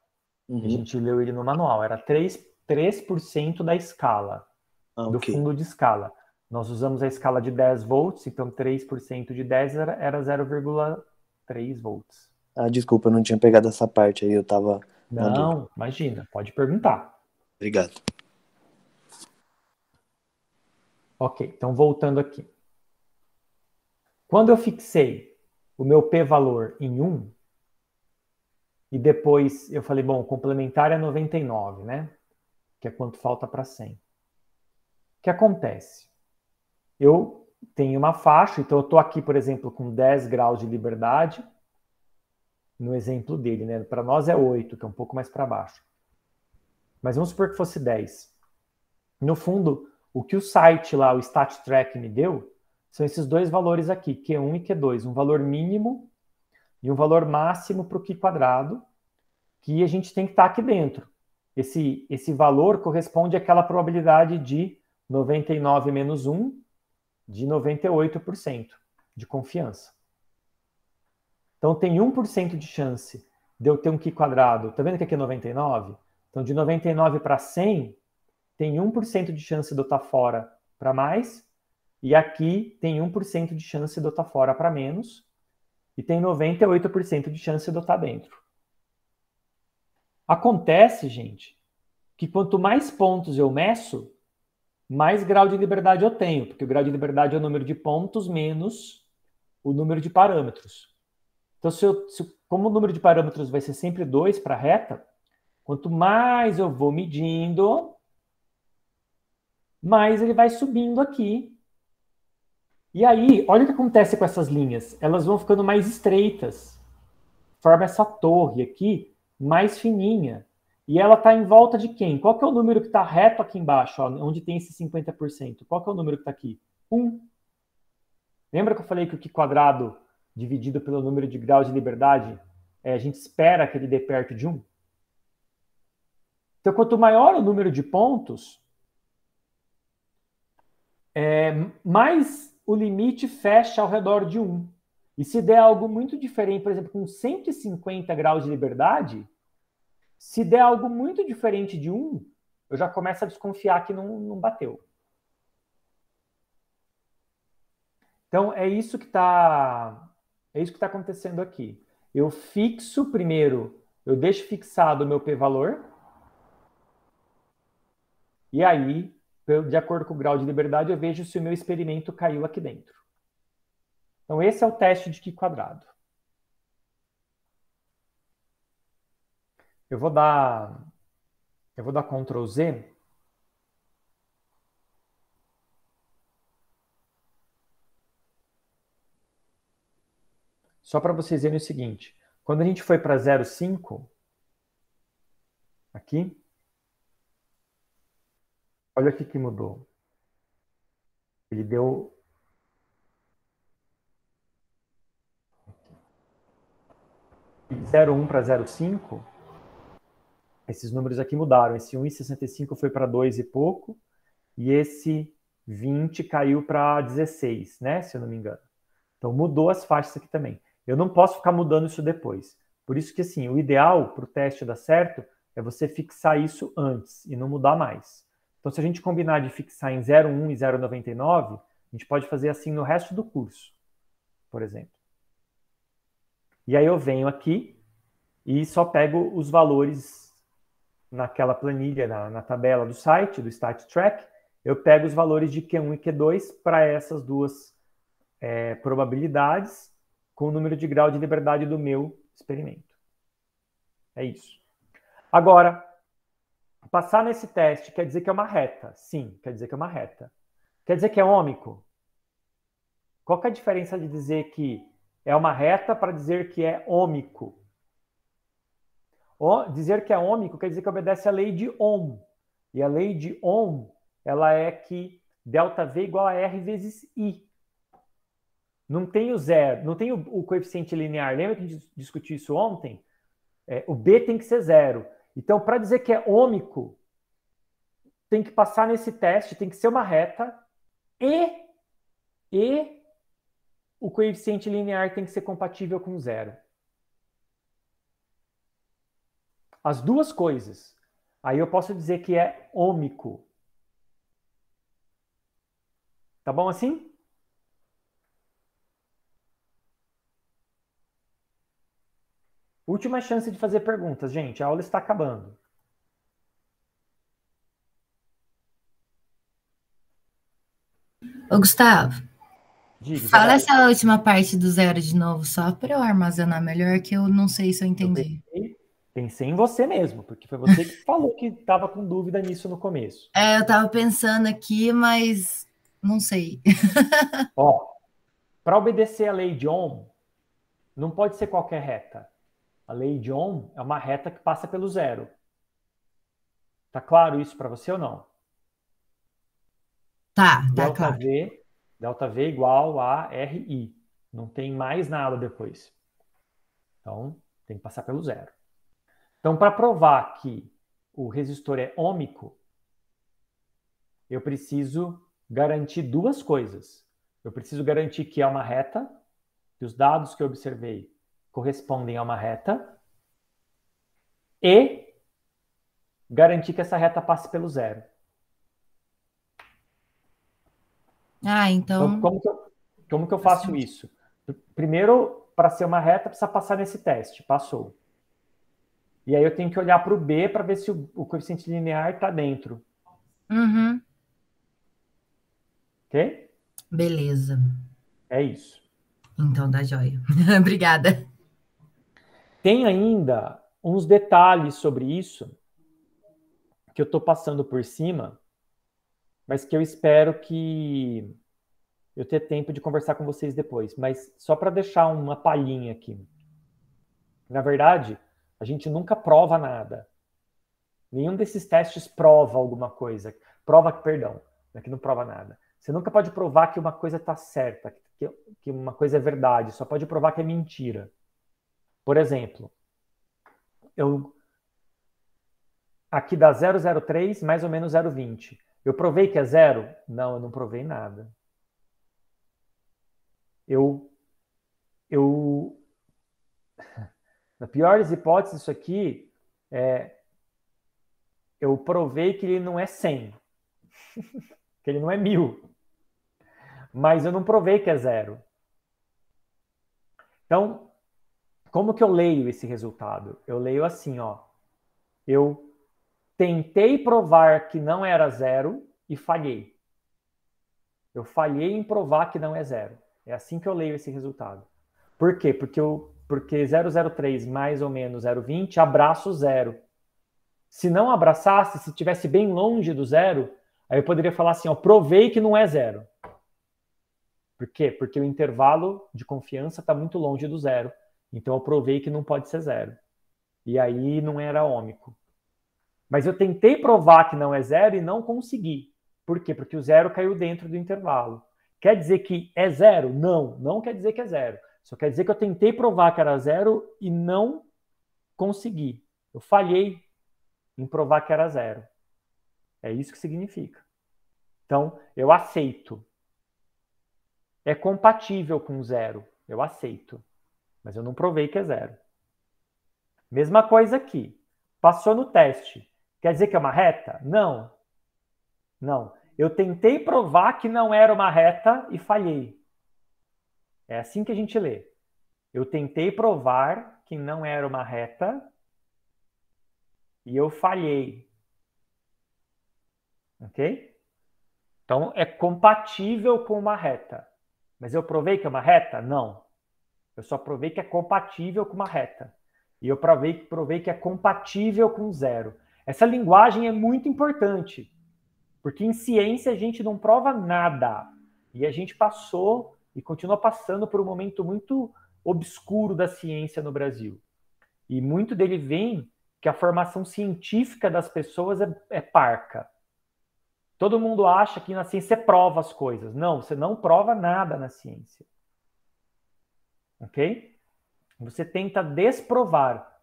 A: e a
E: Uhum.
A: gente leu ele no manual. Era 3% da escala, do
E: Ok.
A: fundo de escala. Nós usamos a escala de 10 volts, então 3% de 10 era 0,3 volts.
E: Ah, desculpa, eu não tinha pegado essa parte aí, eu tava na dúvida.
A: Não, imagina, pode perguntar.
E: Obrigado.
A: Ok, então voltando aqui. Quando eu fixei o meu p-valor em 1, e depois eu falei, bom, o complementar é 99, né? Que é quanto falta para 100. O que acontece? Eu tenho uma faixa, então eu estou aqui, por exemplo, com 10 graus de liberdade, no exemplo dele, né? Para nós é 8, que é um pouco mais para baixo. Mas vamos supor que fosse 10. No fundo, o que o site lá, o StatTrack, me deu, são esses dois valores aqui, Q1 e Q2. Um valor mínimo e um valor máximo para o Q quadrado, que a gente tem que estar aqui dentro. Esse valor corresponde àquela probabilidade de 99 menos 1, de 98% de confiança. Então tem 1% de chance de eu ter um Q quadrado. Tá vendo que aqui é 99? Então de 99 para 100, tem 1% de chance de eu estar fora para mais, e aqui tem 1% de chance de eu estar fora para menos, e tem 98% de chance de eu estar dentro. Acontece, gente, que quanto mais pontos eu meço, mais grau de liberdade eu tenho, porque o grau de liberdade é o número de pontos menos o número de parâmetros. Então, como o número de parâmetros vai ser sempre 2 para a reta, quanto mais eu vou medindo, mais ele vai subindo aqui. E aí, olha o que acontece com essas linhas. Elas vão ficando mais estreitas. Forma essa torre aqui, mais fininha. E ela está em volta de quem? Qual que é o número que está reto aqui embaixo, ó, onde tem esse 50%? Qual que é o número que está aqui? 1. Lembra que eu falei que o Q quadrado dividido pelo número de graus de liberdade, a gente espera que ele dê perto de 1? Então, quanto maior o número de pontos, mais o limite fecha ao redor de 1. E se der algo muito diferente, por exemplo, com 150 graus de liberdade, se der algo muito diferente de 1, eu já começo a desconfiar que não bateu. Então, é isso que está acontecendo aqui. Eu fixo primeiro, eu deixo fixado o meu p-valor, e aí, de acordo com o grau de liberdade, eu vejo se o meu experimento caiu aqui dentro. Então, esse é o teste de Q quadrado. Eu vou dar Ctrl Z. Só para vocês verem o seguinte. Quando a gente foi para 0,5, aqui, olha o que mudou. Ele deu... De 0,1 para 0,5, esses números aqui mudaram. Esse 1,65 foi para 2 e pouco, e esse 20 caiu para 16, né? Se eu não me engano. Então mudou as faixas aqui também. Eu não posso ficar mudando isso depois. Por isso que, assim, o ideal para o teste dar certo é você fixar isso antes e não mudar mais. Então, se a gente combinar de fixar em 0,1 e 0,99, a gente pode fazer assim no resto do curso, por exemplo. E aí eu venho aqui e só pego os valores naquela planilha, na tabela do site, do StatTrack, eu pego os valores de Q1 e Q2 para essas duas probabilidades com o número de grau de liberdade do meu experimento. É isso. Agora, passar nesse teste quer dizer que é uma reta? Sim, quer dizer que é uma reta. Quer dizer que é ômico? Qual que é a diferença de dizer que é uma reta para dizer que é ômico? Dizer que é ômico quer dizer que obedece à lei de Ohm. E a lei de Ohm, ela é que ΔV igual a R vezes I. Não tem o zero, não tem o coeficiente linear. Lembra que a gente discutiu isso ontem? O B tem que ser zero. Então, para dizer que é ômico, tem que passar nesse teste, tem que ser uma reta e o coeficiente linear tem que ser compatível com zero. As duas coisas. Aí eu posso dizer que é ômico. Tá bom assim? Última chance de fazer perguntas, gente. A aula está acabando.
B: Ô, Gustavo,
A: Diga,
B: fala essa última parte do zero de novo, só para eu armazenar melhor, que eu não sei se eu entendi.
A: Pensei em você mesmo, porque foi você que falou que estava com dúvida nisso no começo.
B: Eu estava pensando aqui, mas não sei.
A: Ó, para obedecer a lei de Ohm, não pode ser qualquer reta. A lei de Ohm é uma reta que passa pelo zero. Tá claro isso para você ou não?
B: Tá claro.
A: ΔV igual a RI. Não tem mais nada depois. Então, tem que passar pelo zero. Então, para provar que o resistor é ômico, eu preciso garantir duas coisas. Eu preciso garantir que é uma reta, que os dados que eu observei correspondem a uma reta, e garantir que essa reta passe pelo zero.
B: Então
A: como que eu faço isso? Primeiro, para ser uma reta, precisa passar nesse teste. Passou. E aí eu tenho que olhar para o B para ver se o coeficiente linear está dentro.
B: Uhum.
A: Ok?
B: Beleza.
A: É isso.
B: Então, dá joia. Obrigada.
A: Tem ainda uns detalhes sobre isso que eu estou passando por cima, mas que eu espero que eu tenha tempo de conversar com vocês depois. Mas só para deixar uma palhinha aqui. Na verdade, a gente nunca prova nada. Nenhum desses testes prova alguma coisa. Perdão, que não prova nada. Você nunca pode provar que uma coisa está certa, que uma coisa é verdade. Só pode provar que é mentira. Por exemplo, aqui dá 0,03 mais ou menos 0,20. Eu provei que é zero? Não, eu não provei nada. Na pior das hipóteses, isso aqui eu provei que ele não é 100, que ele não é 1000, mas eu não provei que é zero. Então, como que eu leio esse resultado? Eu leio assim, ó. Eu tentei provar que não era zero e falhei. Eu falhei em provar que não é zero. É assim que eu leio esse resultado. Por quê? Porque 003 mais ou menos 0,20 abraça o zero. Se não abraçasse, se estivesse bem longe do zero, aí eu poderia falar assim, ó, provei que não é zero. Por quê? Porque o intervalo de confiança está muito longe do zero. Então eu provei que não pode ser zero. E aí não era ômico. Mas eu tentei provar que não é zero e não consegui. Por quê? Porque o zero caiu dentro do intervalo. Quer dizer que é zero? Não, não quer dizer que é zero. Só quer dizer que eu tentei provar que era zero e não consegui. Eu falhei em provar que era zero. É isso que significa. Então, eu aceito. É compatível com zero. Eu aceito. Mas eu não provei que é zero. Mesma coisa aqui. Passou no teste. Quer dizer que é uma reta? Não. Não. Eu tentei provar que não era uma reta e falhei. É assim que a gente lê. Eu tentei provar que não era uma reta e eu falhei. Ok? Então, é compatível com uma reta. Mas eu provei que é uma reta? Não. Eu só provei que é compatível com uma reta. E eu provei que é compatível com zero. Essa linguagem é muito importante. Porque em ciência a gente não prova nada. E a gente passou e continua passando por um momento muito obscuro da ciência no Brasil. E muito dele vem que a formação científica das pessoas é parca. Todo mundo acha que na ciência você prova as coisas. Não, você não prova nada na ciência. Ok? Você tenta desprovar.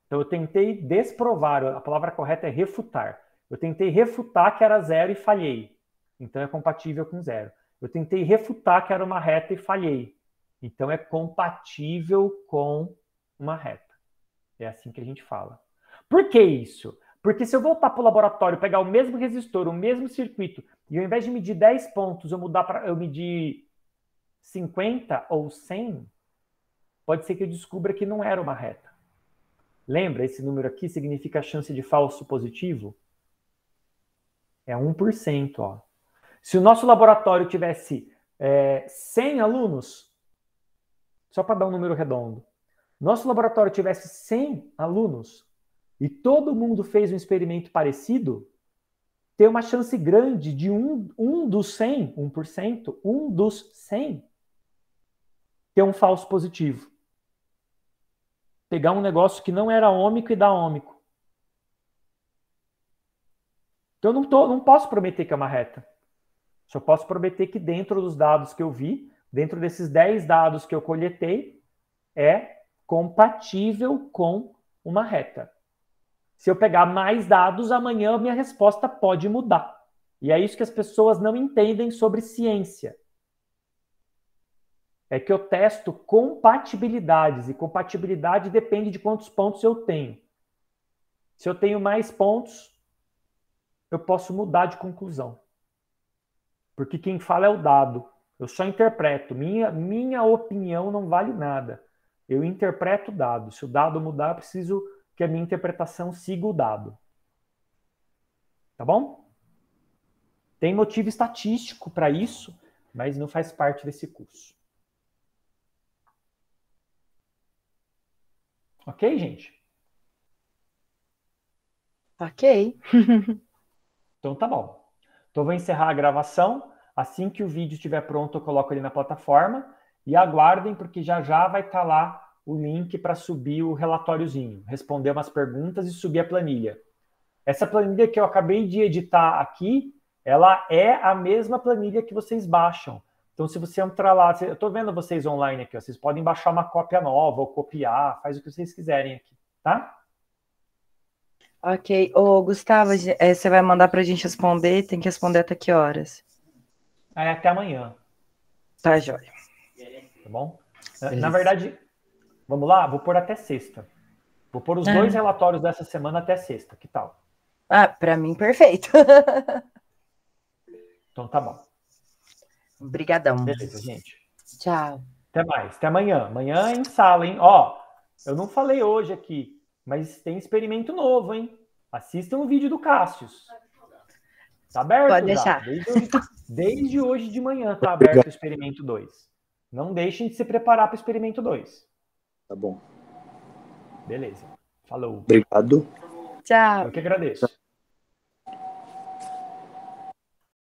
A: Então eu tentei desprovar. A palavra correta é refutar. Eu tentei refutar que era zero e falhei. Então é compatível com zero. Eu tentei refutar que era uma reta e falhei. Então é compatível com uma reta. É assim que a gente fala. Por que isso? Porque se eu voltar para o laboratório, pegar o mesmo resistor, o mesmo circuito, e ao invés de medir 10 pontos, eu medir 50 ou 100, pode ser que eu descubra que não era uma reta. Lembra? Esse número aqui significa a chance de falso positivo? É 1%. Ó. Se o nosso laboratório tivesse 100 alunos, só para dar um número redondo, nosso laboratório tivesse 100 alunos e todo mundo fez um experimento parecido, tem uma chance grande de um dos 100, 1%, um dos 100 ter um falso positivo. Pegar um negócio que não era ômico e dar ômico. Então eu não posso prometer que é uma reta. Só posso prometer que dentro dos dados que eu vi, dentro desses 10 dados que eu coletei, é compatível com uma reta. Se eu pegar mais dados, amanhã a minha resposta pode mudar. E é isso que as pessoas não entendem sobre ciência. É que eu testo compatibilidades, e compatibilidade depende de quantos pontos eu tenho. Se eu tenho mais pontos, eu posso mudar de conclusão. Porque quem fala é o dado. Eu só interpreto. Minha opinião não vale nada. Eu interpreto o dado. Se o dado mudar, eu preciso que a minha interpretação siga o dado. Tá bom? Tem motivo estatístico para isso, mas não faz parte desse curso. Ok, gente?
B: Ok.
A: Então tá bom. Então vou encerrar a gravação. Assim que o vídeo estiver pronto, eu coloco ele na plataforma. E aguardem, porque já já vai estar lá o link para subir o relatóriozinho, responder umas perguntas e subir a planilha. Essa planilha que eu acabei de editar aqui, ela é a mesma planilha que vocês baixam. Então, se você entrar lá, eu estou vendo vocês online aqui, ó, vocês podem baixar uma cópia nova ou copiar, faz o que vocês quiserem aqui, tá?
B: Ok. Ô, Gustavo, você vai mandar para a gente responder? Tem que responder até que horas?
A: Até amanhã.
B: Tá, joia.
A: Tá bom? Na verdade, vamos lá? Vou pôr até sexta. Vou pôr os 2 relatórios dessa semana até sexta. Que tal?
B: Ah, para mim, perfeito.
A: Então tá bom.
B: Obrigadão.
A: Beleza, gente.
B: Tchau.
A: Até mais. Até amanhã. Amanhã em sala, hein? Ó, eu não falei hoje aqui, mas tem experimento novo, hein? Assistam o vídeo do Cassius. Tá aberto?
B: Pode deixar.
A: Desde hoje de manhã tá aberto o experimento 2. Não deixem de se preparar para o experimento 2.
C: Tá bom.
A: Beleza. Falou.
C: Obrigado.
B: Tchau.
A: Eu que agradeço.